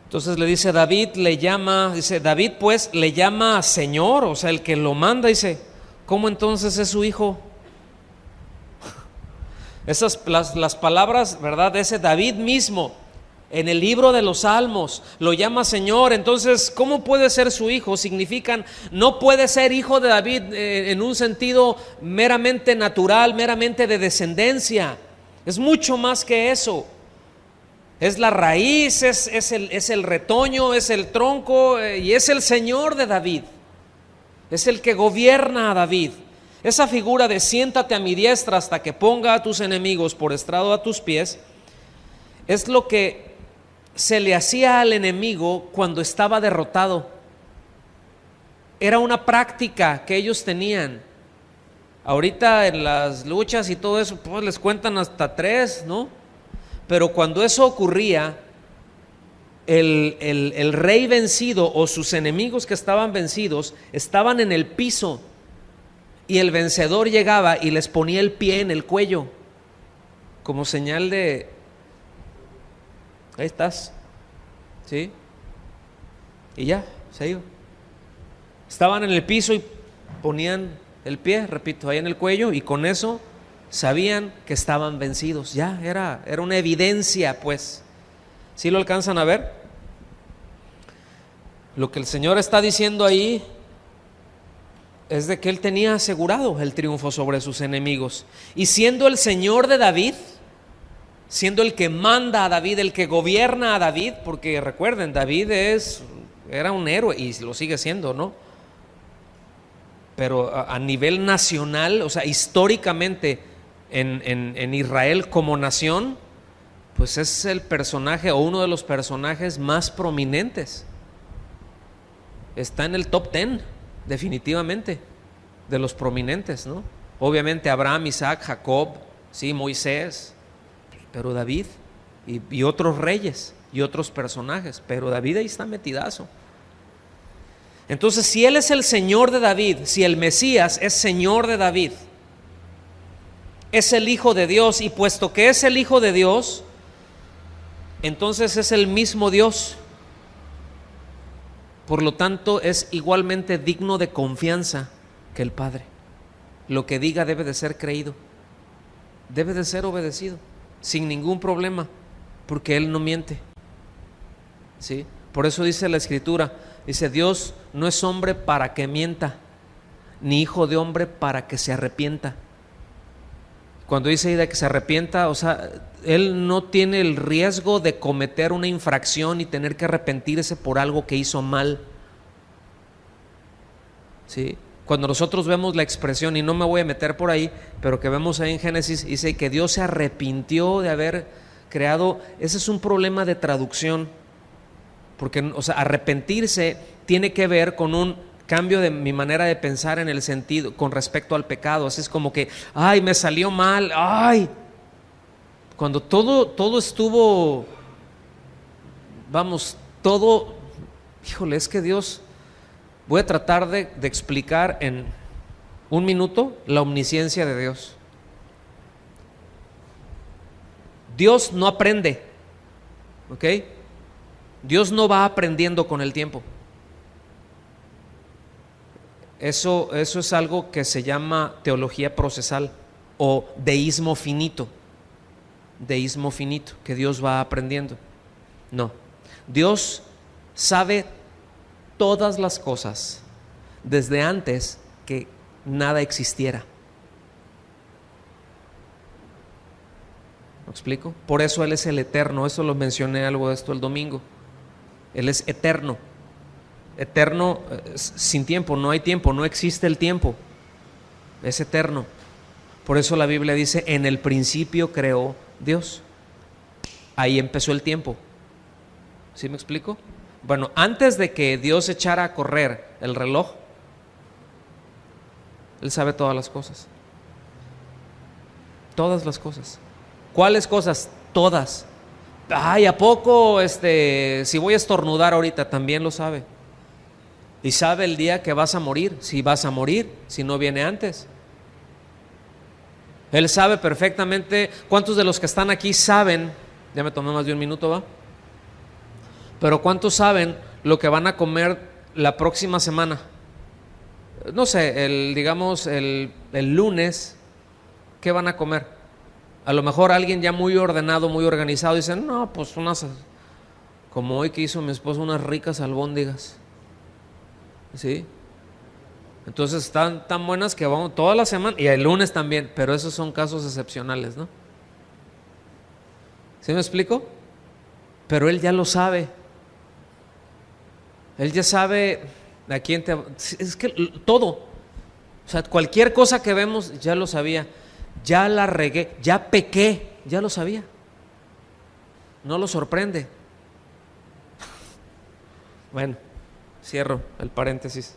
Entonces le dice David pues le llama Señor, o sea, el que lo manda, dice, ¿cómo entonces es su hijo? Las palabras, ¿verdad? De ese David mismo, en el libro de los Salmos, lo llama Señor. Entonces, ¿cómo puede ser su hijo? Significan, no puede ser hijo de David en un sentido meramente natural, meramente de descendencia. Es mucho más que eso. Es la raíz, es el retoño, es el tronco y es el Señor de David. es el que gobierna a David. Esa figura de siéntate a mi diestra hasta que ponga a tus enemigos por estrado a tus pies, es lo que se le hacía al enemigo cuando estaba derrotado. Era una práctica que ellos tenían. Ahorita en las luchas y todo eso, pues les cuentan hasta 3, ¿no? Pero cuando eso ocurría, el rey vencido o sus enemigos que estaban vencidos estaban en el piso, y el vencedor llegaba y les ponía el pie en el cuello como señal de ahí estás, ¿sí? Y ya, se iba. Estaban en el piso y ponían el pie, repito, ahí en el cuello, y con eso sabían que estaban vencidos. Ya, era una evidencia, pues. ¿Sí lo alcanzan a ver? Lo que el Señor está diciendo ahí es de que Él tenía asegurado el triunfo sobre sus enemigos. Y siendo el Señor de David, siendo el que manda a David, el que gobierna a David, porque recuerden, David era un héroe y lo sigue siendo, ¿no? Pero a nivel nacional, o sea, históricamente en Israel como nación, pues es el personaje o uno de los personajes más prominentes. Está en el top 10, definitivamente, de los prominentes, ¿no? Obviamente Abraham, Isaac, Jacob, sí, Moisés, pero David y otros reyes y otros personajes, pero David ahí está metidazo. Entonces, si Él es el Señor de David, si el Mesías es Señor de David, es el Hijo de Dios, y puesto que es el Hijo de Dios, entonces es el mismo Dios. Por lo tanto, es igualmente digno de confianza que el Padre. Lo que diga debe de ser creído, debe de ser obedecido, sin ningún problema, porque Él no miente, ¿sí? Por eso dice la Escritura, dice, Dios no es hombre para que mienta, ni hijo de hombre para que se arrepienta. Cuando dice ahí de que se arrepienta, o sea, Él no tiene el riesgo de cometer una infracción y tener que arrepentirse por algo que hizo mal, ¿sí? Cuando nosotros vemos la expresión, y no me voy a meter por ahí, pero que vemos ahí en Génesis, dice que Dios se arrepintió de haber creado, ese es un problema de traducción, porque, o sea, arrepentirse tiene que ver con un cambio de mi manera de pensar en el sentido, con respecto al pecado. Así es como que, ay, me salió mal, ay, cuando todo estuvo, vamos, todo, híjole, es que Dios, voy a tratar de explicar en un minuto la omnisciencia de Dios. Dios no aprende, ¿ok? Dios no va aprendiendo con el tiempo. Eso es algo que se llama teología procesal o deísmo finito. Deísmo finito, que Dios va aprendiendo. No, Dios sabe todas las cosas desde antes que nada existiera. ¿Me explico? Por eso Él es el eterno. Eso lo mencioné algo de esto el domingo. Él es eterno. Eterno sin tiempo, no hay tiempo, no existe el tiempo. Es eterno. Por eso la Biblia dice, en el principio creó Dios. Ahí empezó el tiempo. ¿Sí me explico? Bueno, antes de que Dios echara a correr el reloj, Él sabe todas las cosas. Todas las cosas. ¿Cuáles cosas? Todas. Ay, ¿a poco si voy a estornudar ahorita? También lo sabe. Y sabe el día que vas a morir, si vas a morir, si no viene antes. Él sabe perfectamente. ¿Cuántos de los que están aquí saben? Ya me tomé más de un minuto, ¿va? Pero ¿cuántos saben lo que van a comer la próxima semana? No sé, digamos el lunes, ¿qué van a comer? A lo mejor alguien ya muy ordenado, muy organizado, dice, no, pues como hoy que hizo mi esposo, unas ricas albóndigas. ¿Sí? Entonces están tan buenas que vamos toda la semana, y el lunes también, pero esos son casos excepcionales, ¿no? ¿Sí me explico? Pero Él ya lo sabe. Él ya sabe ¿A quién te...? Es que todo, o sea, cualquier cosa que vemos ya lo sabía. Ya la regué, ya pequé, ya lo sabía. No lo sorprende. Bueno, cierro el paréntesis.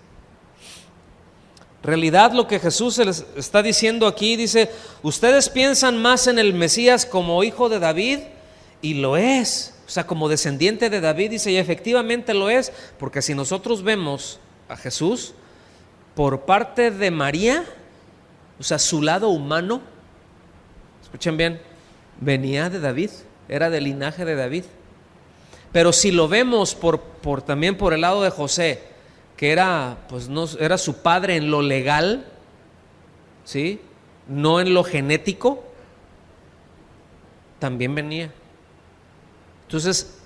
En realidad lo que Jesús se les está diciendo aquí, dice, ustedes piensan más en el Mesías como hijo de David, y lo es, o sea, como descendiente de David, dice, y efectivamente lo es, porque si nosotros vemos a Jesús por parte de María, o sea, su lado humano, escuchen bien, venía de David, era del linaje de David. Pero si lo vemos también por el lado de José, que era, pues no, era su padre en lo legal, ¿sí? No en lo genético, también venía. Entonces,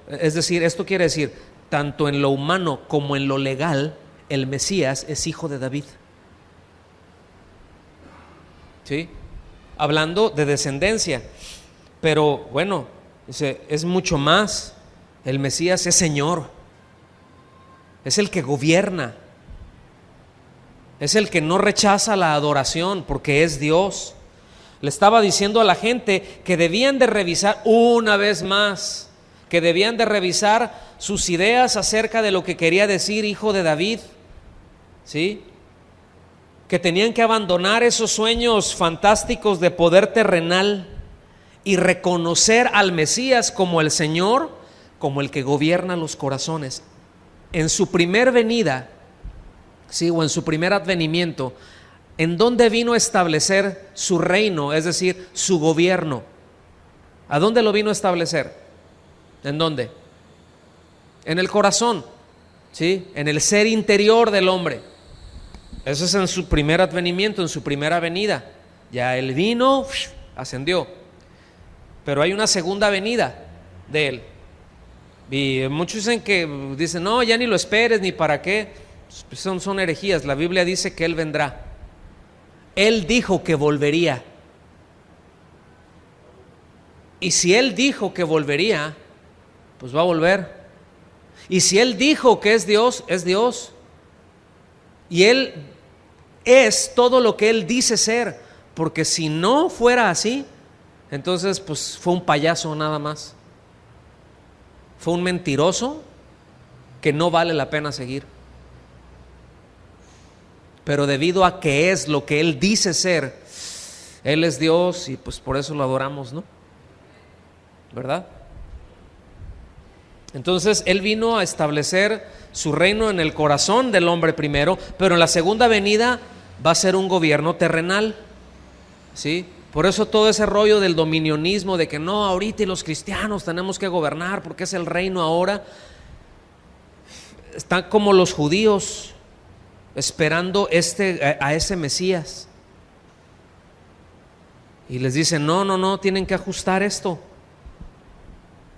es decir, esto quiere decir, tanto en lo humano como en lo legal, el Mesías es hijo de David. ¿Sí? Hablando de descendencia. Pero bueno, es mucho más. El Mesías es Señor. Es el que gobierna. Es el que no rechaza la adoración porque es Dios. Le estaba diciendo a la gente que debían de revisar una vez más, que debían de revisar sus ideas acerca de lo que quería decir hijo de David, ¿sí? Que tenían que abandonar esos sueños fantásticos de poder terrenal y reconocer al Mesías como el Señor, como el que gobierna los corazones. En su primer venida, ¿sí? O en su primer advenimiento, ¿en dónde vino a establecer su reino? Es decir, su gobierno. ¿A dónde lo vino a establecer? ¿En dónde? En el corazón, ¿sí? En el ser interior del hombre. Eso es en su primer advenimiento, en su primera venida. Ya él vino, ascendió. Pero hay una segunda venida de él. Y muchos dicen, no, ya ni lo esperes, ni para qué. Son herejías. La Biblia dice que él vendrá. Él dijo que volvería. Y si él dijo que volvería, pues va a volver. Y si él dijo que es Dios, es Dios. Y él es todo lo que él dice ser. Porque si no fuera así, entonces pues fue un payaso nada más. Fue un mentiroso que no vale la pena seguir. Pero debido a que es lo que él dice ser, él es Dios y pues por eso lo adoramos, ¿no? ¿Verdad? Entonces él vino a establecer su reino en el corazón del hombre primero, pero en la segunda venida va a ser un gobierno terrenal, ¿sí? Por eso todo ese rollo del dominionismo, de que no, ahorita y los cristianos tenemos que gobernar porque es el reino ahora, están como los judíos esperando a ese Mesías. Y les dicen, no, tienen que ajustar esto,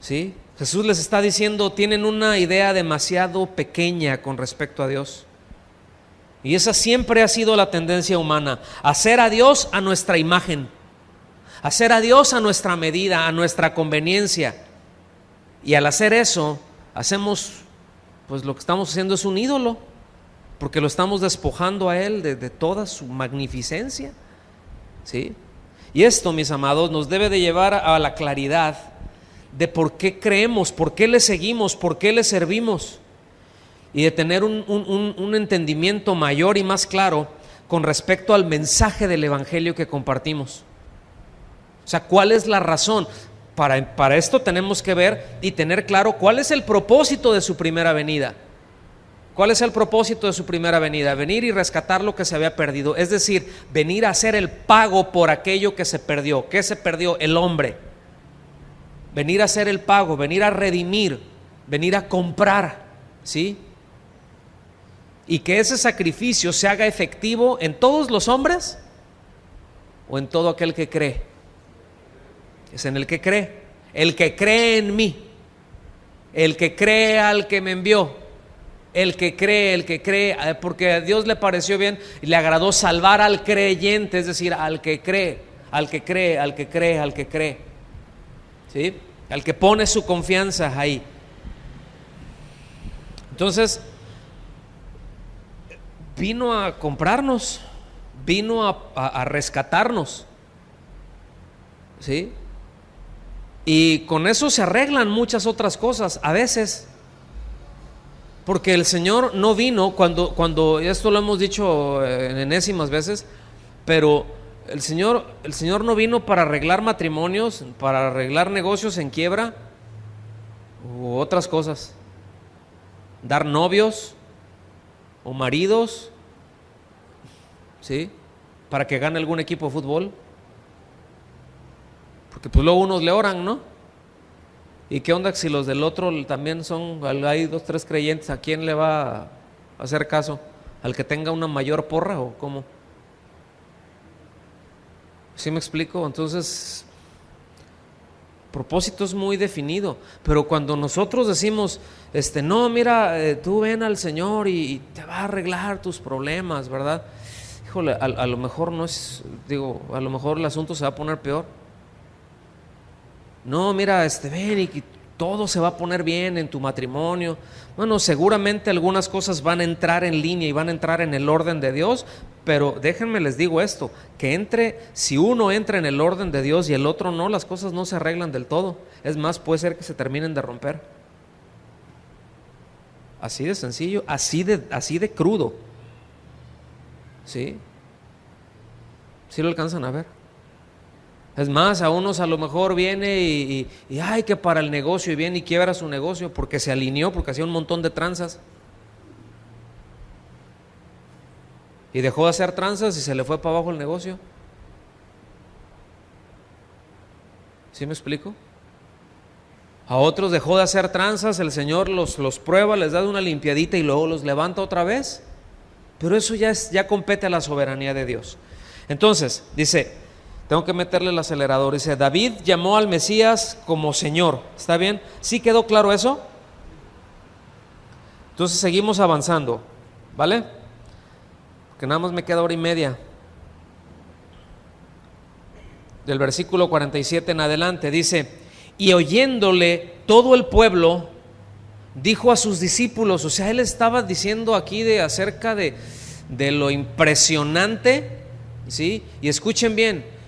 ¿sí? Jesús les está diciendo, tienen una idea demasiado pequeña con respecto a Dios. Y esa siempre ha sido la tendencia humana, hacer a Dios a nuestra imagen, hacer a Dios a nuestra medida, a nuestra conveniencia. Y al hacer eso, pues lo que estamos haciendo es un ídolo, porque lo estamos despojando a Él de toda su magnificencia, ¿sí? Y esto, mis amados, nos debe de llevar a la claridad de por qué creemos, por qué le seguimos, por qué le servimos, y de tener un entendimiento mayor y más claro con respecto al mensaje del Evangelio que compartimos. O sea, ¿cuál es la razón? Para esto tenemos que ver y tener claro cuál es el propósito de su primera venida. ¿Cuál es el propósito de su primera venida? Venir y rescatar lo que se había perdido, es decir, venir a hacer el pago por aquello que se perdió. ¿Qué se perdió? El hombre. Venir a hacer el pago, venir a redimir, venir a comprar, ¿sí? Y que ese sacrificio se haga efectivo en todos los hombres o en todo aquel que cree. Es en el que cree en mí, el que cree al que me envió, el que cree, porque a Dios le pareció bien y le agradó salvar al creyente, es decir, al que cree, ¿sí? Al que pone su confianza ahí. Entonces, vino a comprarnos, vino a rescatarnos, ¿sí? Y con eso se arreglan muchas otras cosas, a veces, porque el Señor no vino cuando esto lo hemos dicho en enésimas veces, pero el Señor no vino para arreglar matrimonios, para arreglar negocios en quiebra u otras cosas, dar novios o maridos, ¿sí? Para que gane algún equipo de fútbol, porque pues luego unos le oran, ¿no? ¿Y qué onda si los del otro también son, hay 2, 3 creyentes? ¿A quién le va a hacer caso? ¿Al que tenga una mayor porra o cómo? ¿Sí me explico? Entonces, propósito es muy definido, pero cuando nosotros decimos, no, mira, tú ven al Señor y te va a arreglar tus problemas, ¿verdad? Híjole, a lo mejor no es, a lo mejor el asunto se va a poner peor. No, mira, ven y todo se va a poner bien en tu matrimonio. Bueno, seguramente algunas cosas van a entrar en línea y van a entrar en el orden de Dios, pero déjenme les digo esto, que si uno entra en el orden de Dios y el otro no, las cosas no se arreglan del todo. Es más, puede ser que se terminen de romper. Así de sencillo, así de crudo. ¿Sí? ¿Sí lo alcanzan a ver? Es más, a unos a lo mejor viene y ay, que para el negocio, y viene y quiebra su negocio porque se alineó, porque hacía un montón de tranzas. Y dejó de hacer tranzas y se le fue para abajo el negocio. ¿Sí me explico? A otros dejó de hacer tranzas, el Señor los prueba, les da una limpiadita y luego los levanta otra vez. Pero eso ya compete a la soberanía de Dios. Entonces, dice, tengo que meterle el acelerador. Dice, David llamó al Mesías como Señor. ¿Está bien? ¿Sí quedó claro eso? Entonces seguimos avanzando, ¿vale? Porque nada más me queda hora y media. Del versículo 47 en adelante dice, y oyéndole todo el pueblo, dijo a sus discípulos, o sea, él estaba diciendo aquí acerca de lo impresionante, ¿sí? Y escuchen bien,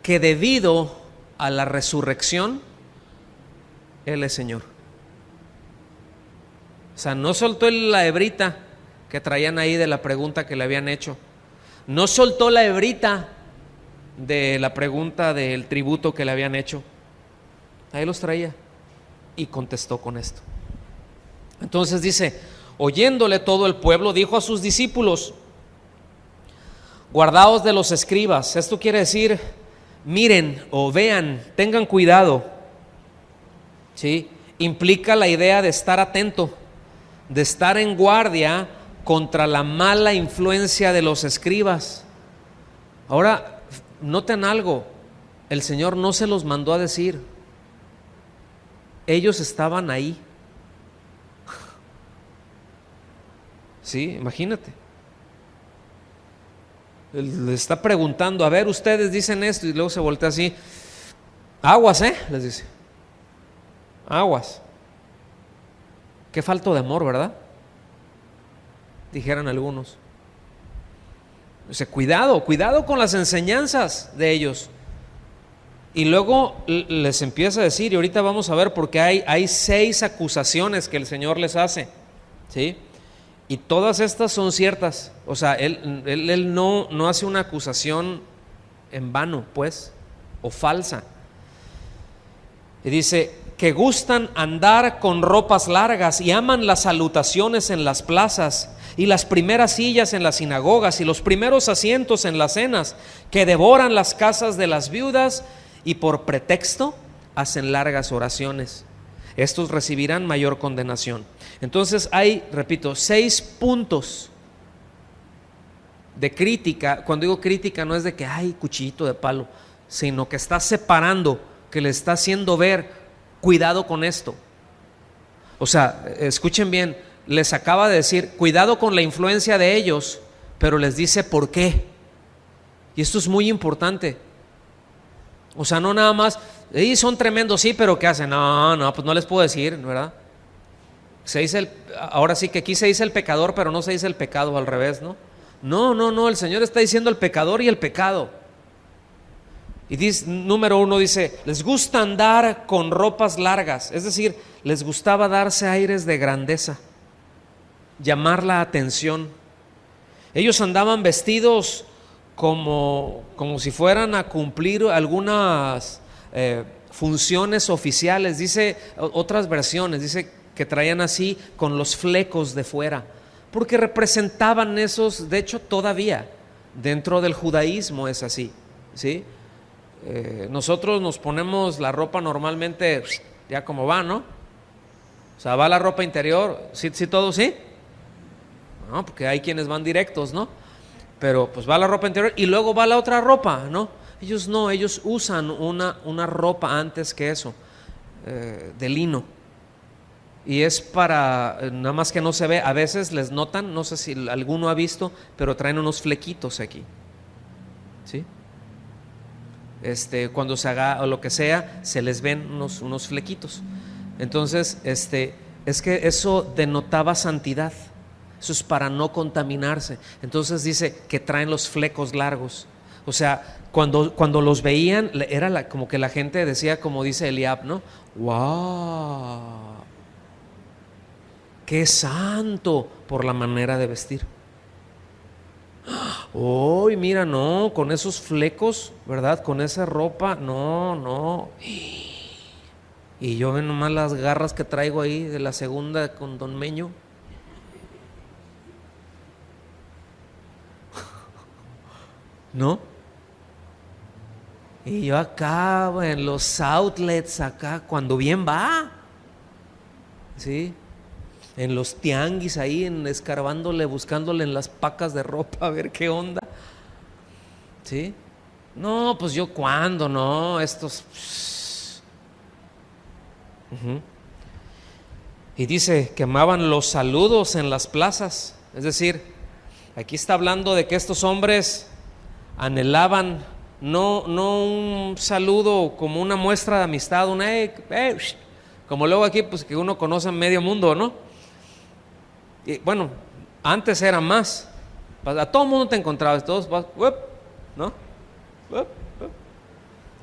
que debido a la resurrección, Él es Señor. O sea, no soltó la hebrita que traían ahí de la pregunta que le habían hecho. No soltó la hebrita de la pregunta del tributo que le habían hecho. Ahí los traía y contestó con esto. Entonces dice, oyéndole todo el pueblo, dijo a sus discípulos, guardaos de los escribas. Esto quiere decir, miren o vean, tengan cuidado, ¿sí? Implica la idea de estar atento, de estar en guardia contra la mala influencia de los escribas. Ahora, noten algo, el Señor no se los mandó a decir, ellos estaban ahí. Sí, imagínate. Él le está preguntando, a ver, ustedes dicen esto, y luego se voltea así, aguas, les dice, aguas. Qué falta de amor, ¿verdad? Dijeran algunos. Dice, cuidado con las enseñanzas de ellos. Y luego les empieza a decir, y ahorita vamos a ver, porque hay 6 acusaciones que el Señor les hace, ¿sí? Y todas estas son ciertas. O sea, él no hace una acusación en vano, pues, o falsa. Y dice, que gustan andar con ropas largas y aman las salutaciones en las plazas y las primeras sillas en las sinagogas y los primeros asientos en las cenas, que devoran las casas de las viudas y por pretexto hacen largas oraciones. Estos recibirán mayor condenación. Entonces hay, repito, 6 puntos de crítica. Cuando digo crítica no es de que hay cuchillito de palo, sino que está separando, que le está haciendo ver, cuidado con esto. O sea, escuchen bien, les acaba de decir, cuidado con la influencia de ellos, pero les dice por qué. Y esto es muy importante. O sea, no nada más, son tremendos, sí, pero ¿qué hacen? No, pues no les puedo decir, ¿verdad? Se dice ahora sí que aquí se dice el pecador, pero no se dice el pecado, al revés, ¿no? No, el Señor está diciendo el pecador y el pecado. Y dice, número 1 dice, les gusta andar con ropas largas, es decir, les gustaba darse aires de grandeza, llamar la atención. Ellos andaban vestidos como si fueran a cumplir algunas funciones oficiales. Dice otras versiones, dice que traían así con los flecos de fuera, porque representaban esos, de hecho todavía dentro del judaísmo es así, ¿sí? Nosotros nos ponemos la ropa normalmente ya como va, ¿no? O sea, va la ropa interior, sí, todo, sí. No, porque hay quienes van directos, ¿no? Pero pues va la ropa interior y luego va la otra ropa, ¿no? Ellos no, ellos usan una ropa antes que eso, de lino. Y es para, nada más que no se ve, a veces les notan, no sé si alguno ha visto, pero traen unos flequitos aquí, ¿sí? Cuando se haga o lo que sea, se les ven unos flequitos. Entonces, es que eso denotaba santidad. Eso es para no contaminarse. Entonces dice que traen los flecos largos. O sea, cuando los veían, era como que la gente decía, como dice Eliab, ¿no? ¡Wow! ¡Qué santo! Por la manera de vestir. ¡Uy, mira, no! Con esos flecos, ¿verdad? Con esa ropa, no. Y yo ven nomás las garras que traigo ahí de la segunda con Don Meño. ¿No? Y yo acá en los outlets acá, cuando bien va, ¿sí? En los tianguis ahí, escarbándole, buscándole en las pacas de ropa a ver qué onda, ¿sí? No, pues yo cuándo, no, estos... Y dice que amaban los saludos en las plazas, es decir, aquí está hablando de que estos hombres anhelaban no un saludo como una muestra de amistad, como luego aquí pues que uno conoce en medio mundo, ¿no? Y bueno, antes era más, a todo mundo te encontrabas, todos vas, ¿no?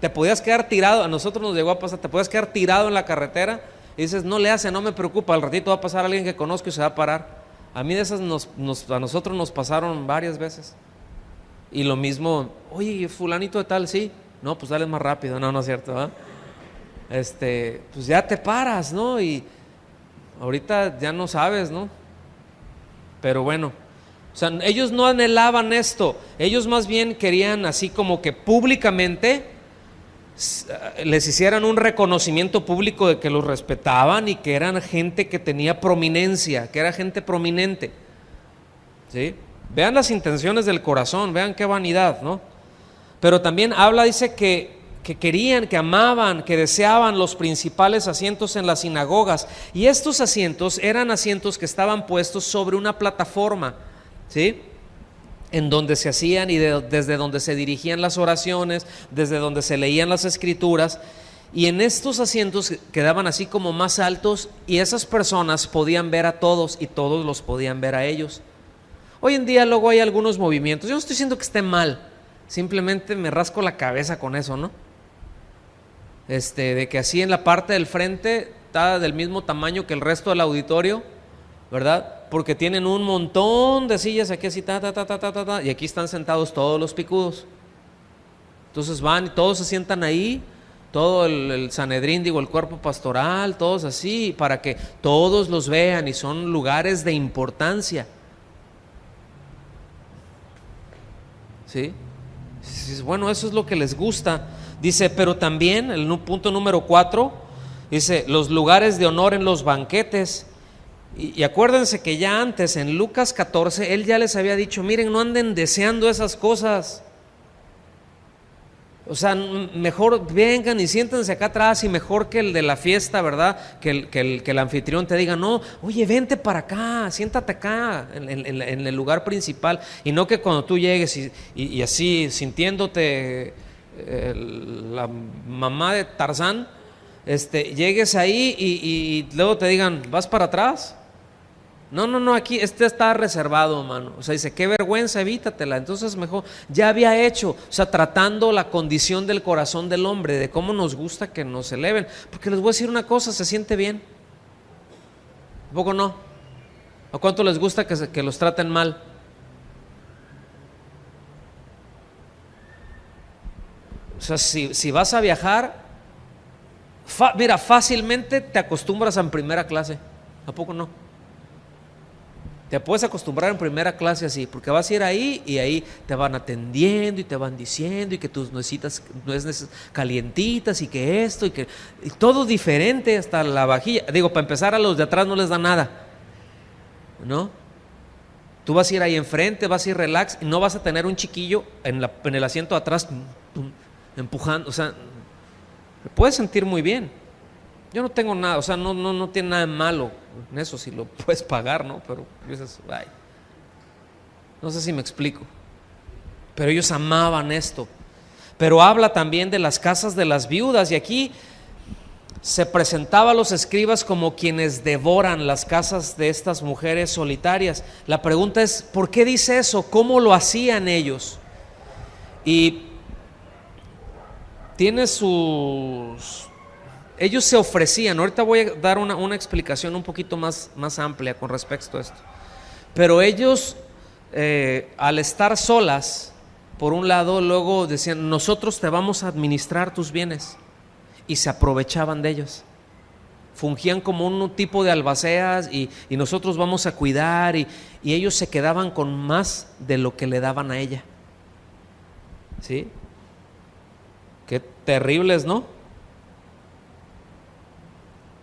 Te podías quedar tirado, a nosotros nos llegó a pasar, te podías quedar tirado en la carretera y dices, no le hace, no me preocupa, al ratito va a pasar alguien que conozco y se va a parar. A mí de esas a nosotros nos pasaron varias veces. Y lo mismo, oye, fulanito de tal, sí, no, pues dale más rápido, no es cierto, ¿verdad? Pues ya te paras, ¿no? Y ahorita ya no sabes, ¿no? Pero bueno, o sea, ellos no anhelaban esto, ellos más bien querían así como que públicamente les hicieran un reconocimiento público de que los respetaban y que eran gente que tenía prominencia, que era gente prominente, ¿sí? Vean las intenciones del corazón, vean qué vanidad, ¿no? Pero también habla, dice que querían, que amaban, que deseaban los principales asientos en las sinagogas. Y estos asientos eran asientos que estaban puestos sobre una plataforma, ¿sí? En donde se hacían y desde donde se dirigían las oraciones, desde donde se leían las escrituras. Y en estos asientos quedaban así como más altos y esas personas podían ver a todos y todos los podían ver a ellos. Hoy en día luego hay algunos movimientos, yo no estoy diciendo que esté mal, simplemente me rasco la cabeza con eso, ¿no? De que así en la parte del frente está del mismo tamaño que el resto del auditorio, ¿verdad? Porque tienen un montón de sillas aquí así, y aquí están sentados todos los picudos. Entonces van y todos se sientan ahí, todo el Sanedrín, el cuerpo pastoral, todos así, para que todos los vean y son lugares de importancia. ¿Sí? Bueno, eso es lo que les gusta. Dice, pero también, el punto número 4, dice, los lugares de honor en los banquetes. Y acuérdense que ya antes, en Lucas 14, él ya les había dicho, miren, no anden deseando esas cosas. O sea, mejor vengan y siéntense acá atrás y mejor que el de la fiesta, ¿verdad? Que el anfitrión te diga, no, oye, vente para acá, siéntate acá en el lugar principal. Y no que cuando tú llegues y así sintiéndote la mamá de Tarzán, llegues ahí y luego te digan, ¿vas para atrás? No, aquí está reservado, hermano. O sea, dice, qué vergüenza, evítatela. Entonces mejor, ya había hecho, o sea, tratando la condición del corazón del hombre, de cómo nos gusta que nos eleven. Porque les voy a decir una cosa, se siente bien. ¿A poco no? ¿A cuánto les gusta que los traten mal? O sea, si vas a viajar, mira, fácilmente te acostumbras en primera clase. ¿A poco no? Te puedes acostumbrar en primera clase así, porque vas a ir ahí y ahí te van atendiendo y te van diciendo y que tus nueces calientitas y que esto y todo diferente, hasta la vajilla. Digo, para empezar, a los de atrás no les da nada, ¿no? Tú vas a ir ahí enfrente, vas a ir relax y no vas a tener un chiquillo en el asiento de atrás empujando. O sea, te puedes sentir muy bien. Yo no tengo nada, o sea, no tiene nada de malo en eso, si lo puedes pagar, ¿no? Pero dices, ay, no sé si me explico. Pero ellos amaban esto. Pero habla también de las casas de las viudas, y aquí se presentaba a los escribas como quienes devoran las casas de estas mujeres solitarias. La pregunta es, ¿por qué dice eso? ¿Cómo lo hacían ellos? Y tiene ellos se ofrecían. Ahorita voy a dar una explicación un poquito más amplia con respecto a esto. Pero ellos, al estar solas, por un lado, luego decían, nosotros te vamos a administrar tus bienes. Y se aprovechaban de ellos. Fungían como un tipo de albaceas y nosotros vamos a cuidar. Y ellos se quedaban con más de lo que le daban a ella. ¿Sí? Qué terribles, ¿no?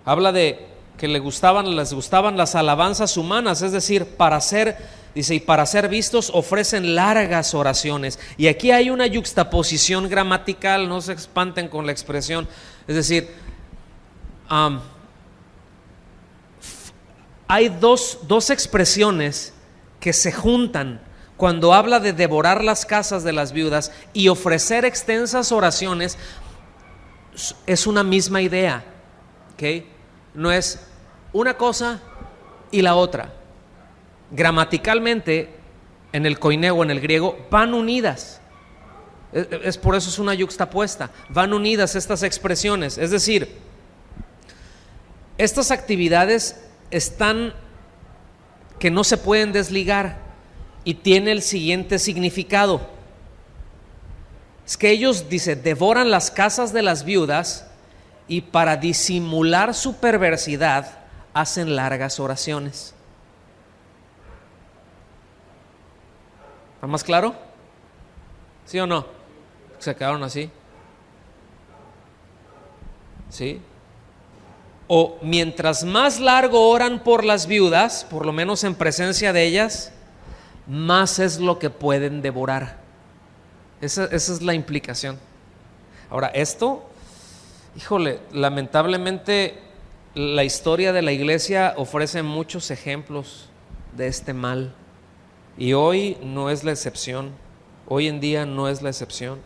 Habla de que les gustaban las alabanzas humanas, es decir, y para ser vistos ofrecen largas oraciones. Y aquí hay una yuxtaposición gramatical, no se espanten con la expresión. Es decir, hay dos expresiones que se juntan cuando habla de devorar las casas de las viudas y ofrecer extensas oraciones. Es una misma idea, ¿ok? No es una cosa y la otra. Gramaticalmente, en el koineo, en el griego, van unidas. Es por eso es una yuxtapuesta. Van unidas estas expresiones. Es decir, estas actividades están que no se pueden desligar y tiene el siguiente significado. Es que ellos, dice, devoran las casas de las viudas y para disimular su perversidad hacen largas oraciones. ¿Está más claro? ¿Sí o no? ¿Se quedaron así? ¿Sí? O mientras más largo oran por las viudas, por lo menos en presencia de ellas, más es lo que pueden devorar. Esa es la implicación. Ahora, esto, híjole, lamentablemente la historia de la iglesia ofrece muchos ejemplos de este mal. Y hoy no es la excepción. Hoy en día no es la excepción.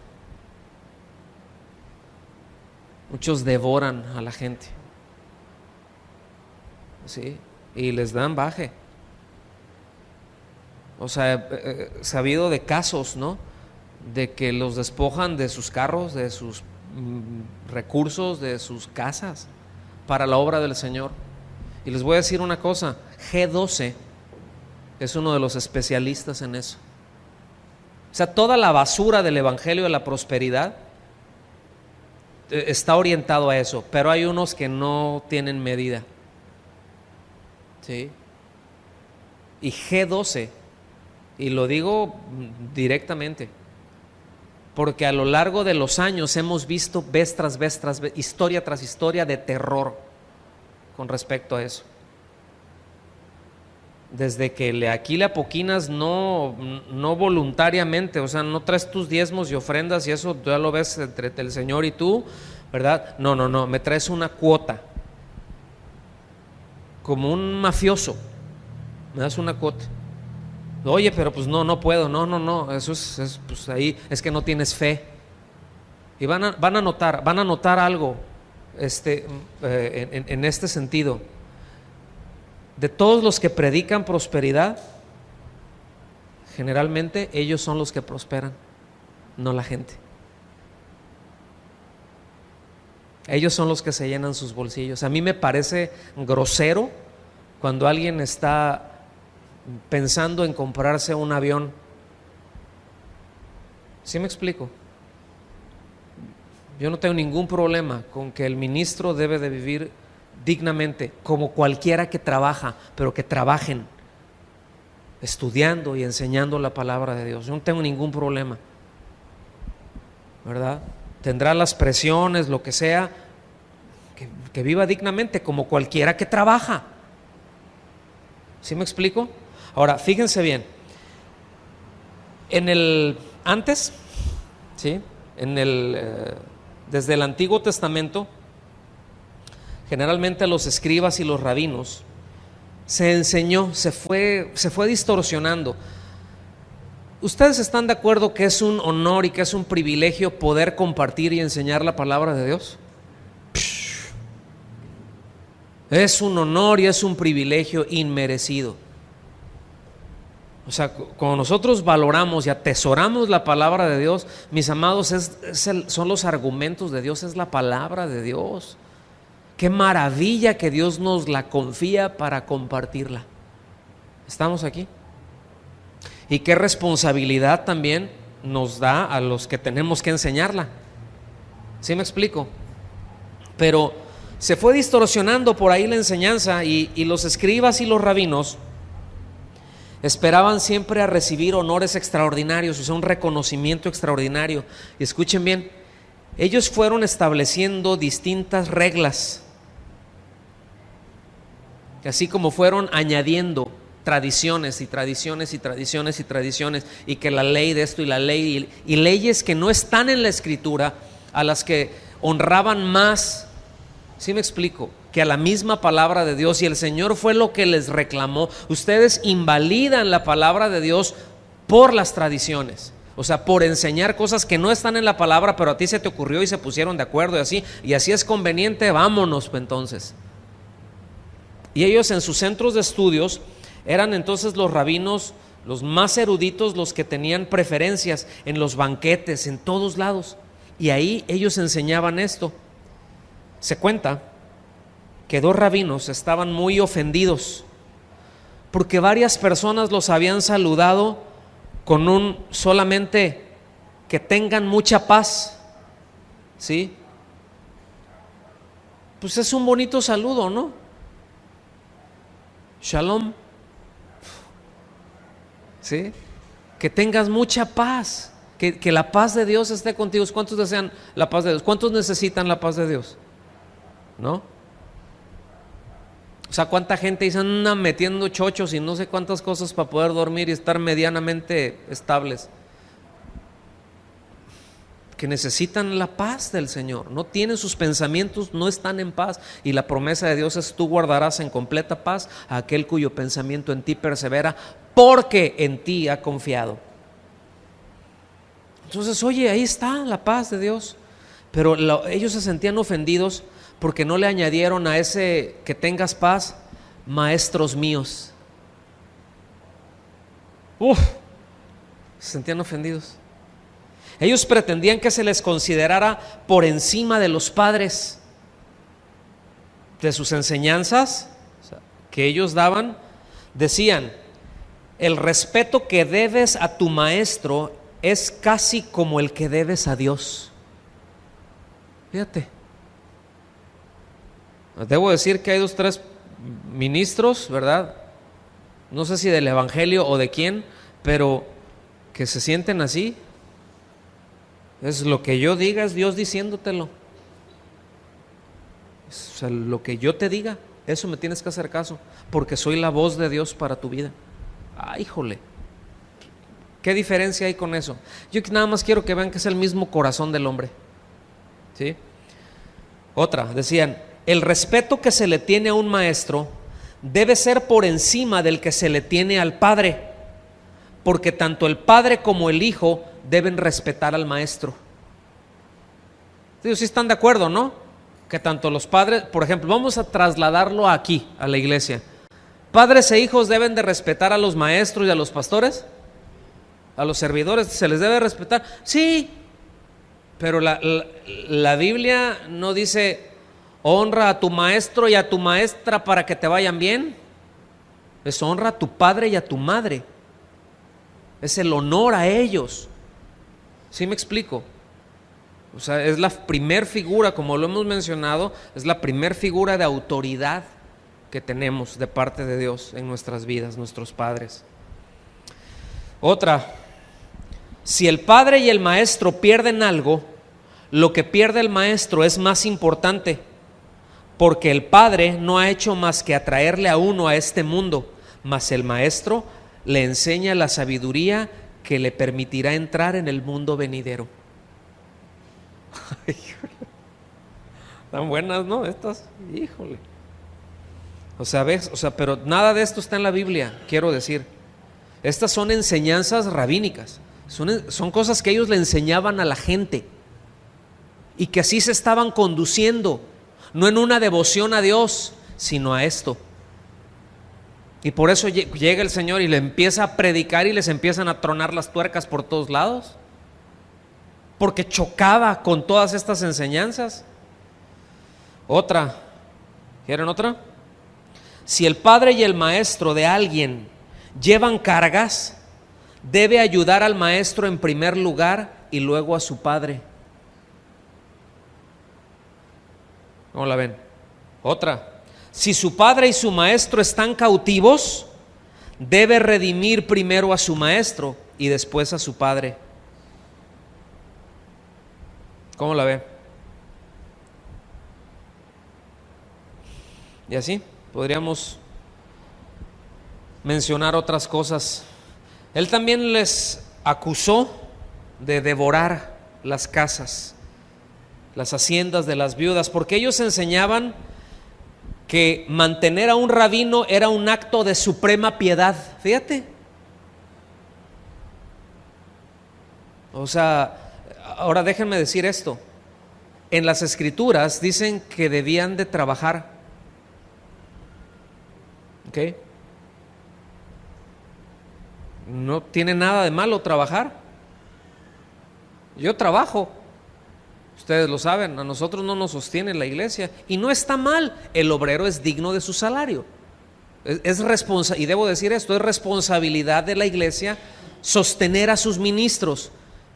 Muchos devoran a la gente, ¿sí? Y les dan baje. O sea, sabido de casos, ¿no? De que los despojan de sus carros, de sus recursos, de sus casas para la obra del Señor. Y les voy a decir una cosa, G12 es uno de los especialistas en eso. O sea, toda la basura del evangelio de la prosperidad está orientado a eso, pero hay unos que no tienen medida, ¿sí? Y G12, y lo digo directamente, porque a lo largo de los años hemos visto vez tras vez, historia tras historia de terror con respecto a eso. Desde que aquí le apoquinas no voluntariamente, o sea, no traes tus diezmos y ofrendas y eso ya lo ves entre el Señor y tú, ¿verdad? No, me traes una cuota, como un mafioso, me das una cuota. Oye, pero pues no puedo, no, eso es pues ahí es que no tienes fe. Y van a notar algo en este sentido. De todos los que predican prosperidad, generalmente ellos son los que prosperan, no la gente. Ellos son los que se llenan sus bolsillos. A mí me parece grosero cuando alguien está pensando en comprarse un avión. ¿Sí me explico? Yo no tengo ningún problema con que el ministro debe de vivir dignamente, como cualquiera que trabaja, pero que trabajen estudiando y enseñando la palabra de Dios. Yo no tengo ningún problema, ¿verdad? Tendrá las presiones, lo que sea, que viva dignamente como cualquiera que trabaja. ¿Sí me explico? Ahora, fíjense bien, antes, ¿sí? Desde el Antiguo Testamento, generalmente los escribas y los rabinos se enseñó, se fue distorsionando. ¿Ustedes están de acuerdo que es un honor y que es un privilegio poder compartir y enseñar la palabra de Dios? Es un honor y es un privilegio inmerecido. O sea, cuando nosotros valoramos y atesoramos la palabra de Dios, mis amados, son los argumentos de Dios, es la palabra de Dios. Qué maravilla que Dios nos la confía para compartirla. ¿Estamos aquí? Y qué responsabilidad también nos da a los que tenemos que enseñarla. ¿Sí me explico? Pero se fue distorsionando por ahí la enseñanza y los escribas y los rabinos esperaban siempre a recibir honores extraordinarios, o sea, un reconocimiento extraordinario. Y escuchen bien, ellos fueron estableciendo distintas reglas, así como fueron añadiendo tradiciones y tradiciones y tradiciones y tradiciones, y que la ley de esto y la ley y leyes que no están en la Escritura, a las que honraban más, ¿sí me explico?, que a la misma palabra de Dios. Y el Señor fue lo que les reclamó: ustedes invalidan la palabra de Dios por las tradiciones, o sea, por enseñar cosas que no están en la palabra, pero a ti se te ocurrió y se pusieron de acuerdo y así es conveniente, vámonos pues entonces. Y ellos en sus centros de estudios eran entonces los rabinos, los más eruditos, los que tenían preferencias en los banquetes, en todos lados, y ahí ellos enseñaban esto. Se cuenta que 2 rabinos estaban muy ofendidos porque varias personas los habían saludado con solamente que tengan mucha paz, ¿sí? Pues es un bonito saludo, ¿no? Shalom, ¿sí? Que tengas mucha paz, que la paz de Dios esté contigo. ¿Cuántos desean la paz de Dios? ¿Cuántos necesitan la paz de Dios? ¿No? O sea, ¿cuánta gente dice anda metiendo chochos y no sé cuántas cosas para poder dormir y estar medianamente estables? Que necesitan la paz del Señor, no tienen sus pensamientos, no están en paz, y la promesa de Dios es: tú guardarás en completa paz a aquel cuyo pensamiento en ti persevera, porque en ti ha confiado. Entonces, oye, ahí está la paz de Dios, pero ellos se sentían ofendidos porque no le añadieron a ese que tengas paz, maestros míos. Se sentían ofendidos. Ellos pretendían que se les considerara por encima de los padres, de sus enseñanzas que ellos daban. Decían: el respeto que debes a tu maestro es casi como el que debes a Dios. Fíjate, debo decir que hay 2 o 3 ministros, ¿verdad? No sé si del evangelio o de quién, pero que se sienten así. Es lo que yo diga, es Dios diciéndotelo. O sea, lo que yo te diga, eso me tienes que hacer caso, porque soy la voz de Dios para tu vida. ¡Ay, híjole! ¿Qué diferencia hay con eso? Yo nada más quiero que vean que es el mismo corazón del hombre, ¿sí? Otra, decían: el respeto que se le tiene a un maestro debe ser por encima del que se le tiene al padre, porque tanto el padre como el hijo deben respetar al maestro. ¿Sí están de acuerdo, no? que tanto los padres, por ejemplo, vamos a trasladarlo aquí, a la iglesia. ¿Padres e hijos deben de respetar a los maestros y a los pastores? ¿A los servidores se les debe respetar? Sí, pero la Biblia no dice honra a tu maestro y a tu maestra para que te vayan bien. Es honra a tu padre y a tu madre. Es el honor a ellos. ¿Sí me explico? O sea, es la primer figura, como lo hemos mencionado, es la primer figura de autoridad que tenemos de parte de Dios en nuestras vidas, nuestros padres. Otra, si el padre y el maestro pierden algo, lo que pierde el maestro es más importante, porque el padre no ha hecho más que atraerle a uno a este mundo, mas el maestro le enseña la sabiduría que le permitirá entrar en el mundo venidero. Están buenas, ¿no? Estas, híjole. O sea, ves, pero nada de esto está en la Biblia, quiero decir. Estas son enseñanzas rabínicas, son cosas que ellos le enseñaban a la gente y que así se estaban conduciendo, no en una devoción a Dios, sino a esto. Y por eso llega el Señor y le empieza a predicar y les empiezan a tronar las tuercas por todos lados, porque chocaba con todas estas enseñanzas. Otra, ¿quieren otra? Si el padre y el maestro de alguien llevan cargas, debe ayudar al maestro en primer lugar y luego a su padre. ¿Cómo la ven? Otra, si su padre y su maestro están cautivos, debe redimir primero a su maestro y después a su padre. ¿Cómo la ve? Y así podríamos mencionar otras cosas. Él también les acusó de devorar las casas, las haciendas de las viudas, porque ellos enseñaban que mantener a un rabino era un acto de suprema piedad. Fíjate. O sea, ahora déjenme decir esto. En las escrituras dicen que debían de trabajar. ¿Ok? No tiene nada de malo trabajar. Yo trabajo. Ustedes lo saben, a nosotros no nos sostiene la iglesia y no está mal, el obrero es digno de su salario. Y debo decir esto, es responsabilidad de la iglesia sostener a sus ministros,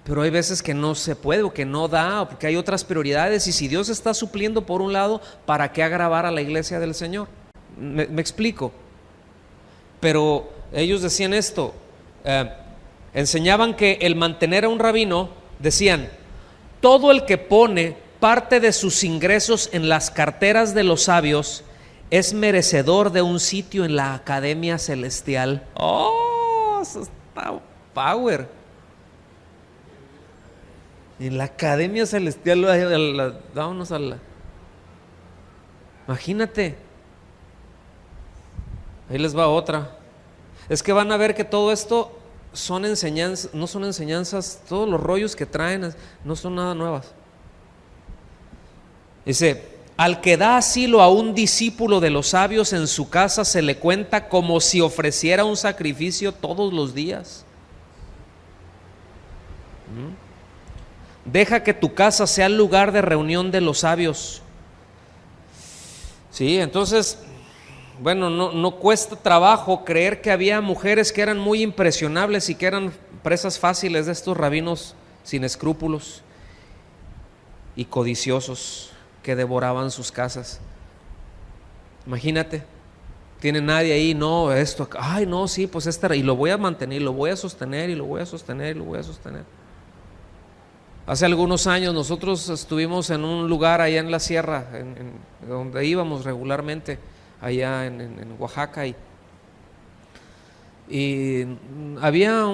pero hay veces que no se puede o que no da, porque hay otras prioridades, y si Dios está supliendo por un lado, ¿para qué agravar a la iglesia del Señor? Me explico. Pero ellos decían esto, enseñaban que el mantener a un rabino, decían, todo el que pone parte de sus ingresos en las carteras de los sabios es merecedor de un sitio en la academia celestial. ¡Oh! Eso está power. En la academia celestial, vámonos a la. Imagínate. Ahí les va otra. Es que van a ver que todo esto son enseñanzas, no son enseñanzas, todos los rollos que traen no son nada nuevas. Dice, al que da asilo a un discípulo de los sabios en su casa se le cuenta como si ofreciera un sacrificio todos los días. Deja que tu casa sea el lugar de reunión de los sabios. Sí, entonces, bueno, no cuesta trabajo creer que había mujeres que eran muy impresionables y que eran presas fáciles de estos rabinos sin escrúpulos y codiciosos que devoraban sus casas. Imagínate, tiene nadie ahí, no, esto, ay no, sí, pues y lo voy a mantener, lo voy a sostener, y lo voy a sostener, y lo voy a sostener. Hace algunos años nosotros estuvimos en un lugar allá en la sierra, donde íbamos regularmente, allá en Oaxaca, y había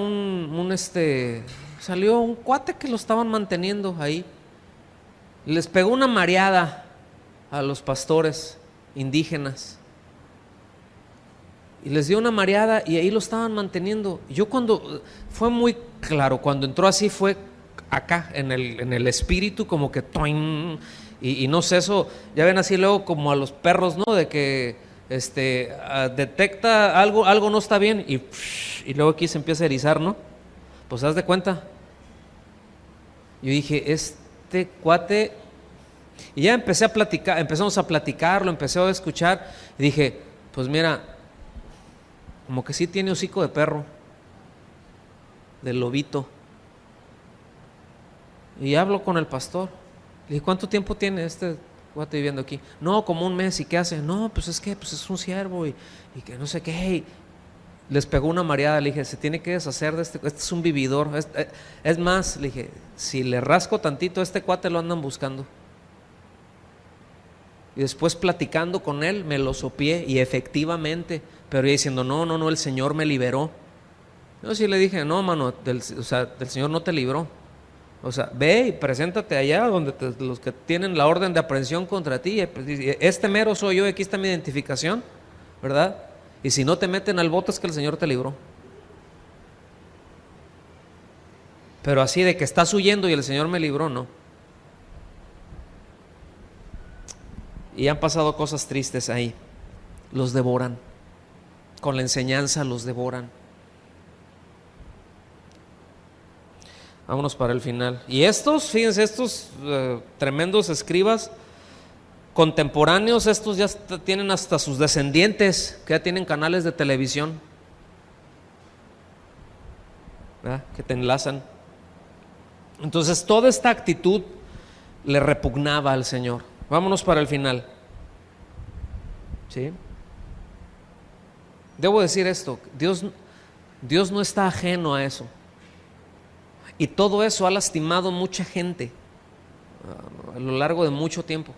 salió un cuate que lo estaban manteniendo ahí. Les pegó una mareada a los pastores indígenas y les dio una mareada y ahí lo estaban manteniendo. Yo fue muy claro, cuando entró así fue acá en el espíritu, como que toing, Y no sé, eso, ya ven así luego como a los perros, ¿no? De que detecta algo no está bien y luego aquí se empieza a erizar, ¿no? Pues haz de cuenta. Yo dije, este cuate, y ya empezamos a platicar, lo empecé a escuchar y dije, pues mira, como que sí tiene hocico de perro, de lobito. Y hablo con el pastor. Le dije, ¿cuánto tiempo tiene este cuate viviendo aquí? No, como un mes. ¿Y qué hace? No, pues es que es un siervo y que no sé qué. Y les pegó una mareada. Le dije, se tiene que deshacer de este es un vividor. Es más, le dije, si le rasco tantito, este cuate lo andan buscando. Y después platicando con él, me lo sopié y efectivamente, pero diciendo, no, el Señor me liberó. Yo sí le dije, no, mano, del Señor no te libró. O sea, ve y preséntate allá donde los que tienen la orden de aprehensión contra ti. Este mero soy yo, aquí está mi identificación, ¿verdad? Y si no te meten al bote es que el Señor te libró. Pero así de que estás huyendo y el Señor me libró, no. Y han pasado cosas tristes ahí. Los devoran. Con la enseñanza los devoran. Vámonos para el final. Y fíjense, estos tremendos escribas contemporáneos, estos ya tienen hasta sus descendientes, que ya tienen canales de televisión, ¿verdad? Que te enlazan. Entonces toda esta actitud le repugnaba al Señor. Vámonos para el final. ¿Sí? Debo decir esto, Dios no está ajeno a eso. Y todo eso ha lastimado mucha gente a lo largo de mucho tiempo.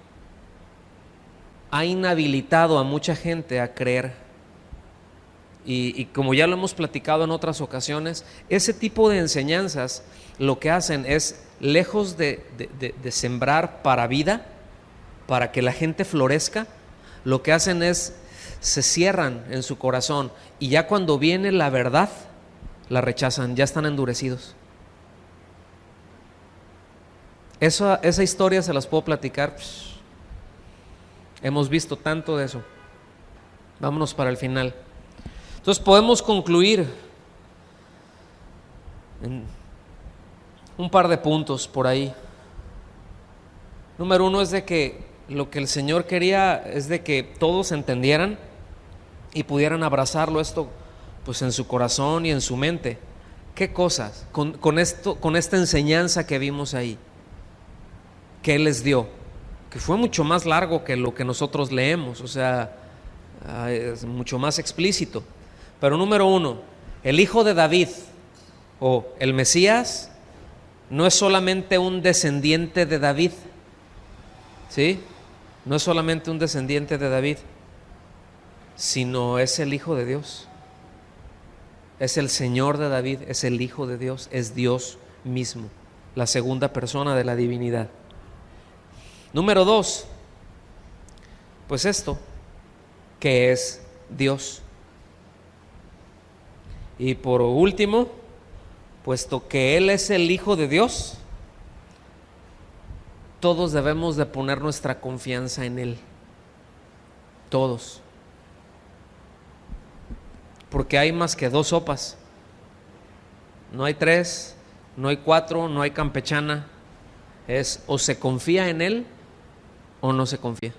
Ha inhabilitado a mucha gente a creer. Y como ya lo hemos platicado en otras ocasiones, ese tipo de enseñanzas lo que hacen es, lejos de sembrar para vida, para que la gente florezca, lo que hacen es, se cierran en su corazón y ya cuando viene la verdad, la rechazan, ya están endurecidos. Esa historia se las puedo platicar. Hemos visto tanto de eso. Vámonos para el final. Entonces podemos concluir en un par de puntos por ahí. Número uno es de que lo que el Señor quería es de que todos entendieran y pudieran abrazarlo esto pues en su corazón y en su mente. ¿Qué cosas? Con esta enseñanza que vimos ahí, que Él les dio, que fue mucho más largo que lo que nosotros leemos, o sea, es mucho más explícito. Pero número uno, el hijo de David o el Mesías no es solamente un descendiente de David, ¿sí? No es solamente un descendiente de David, sino es el Hijo de Dios. Es el Señor de David, es el Hijo de Dios, es Dios mismo, la segunda persona de la divinidad. Número dos, pues esto, que es Dios. Y por último, puesto que Él es el Hijo de Dios, todos debemos de poner nuestra confianza en Él. Todos. Porque hay más que 2 sopas. No hay 3, no hay 4, no hay campechana. Es o se confía en Él o no se confía.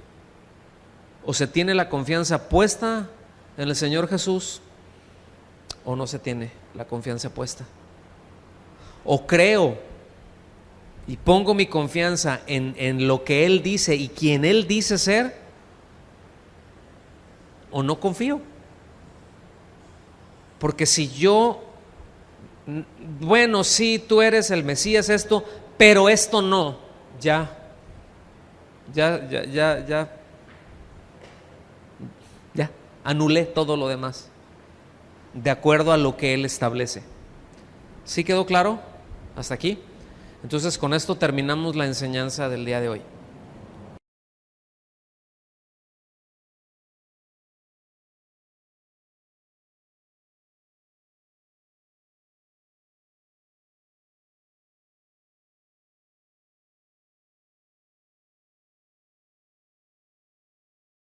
O se tiene la confianza puesta en el Señor Jesús o no se tiene la confianza puesta. O creo y pongo mi confianza en lo que Él dice y quien Él dice ser, o no confío. Porque si yo, bueno, sí, tú eres el Mesías, esto, pero esto no, ya anulé todo lo demás, de acuerdo a lo que Él establece. ¿Sí quedó claro? ¿Hasta aquí? Entonces con esto terminamos la enseñanza del día de hoy.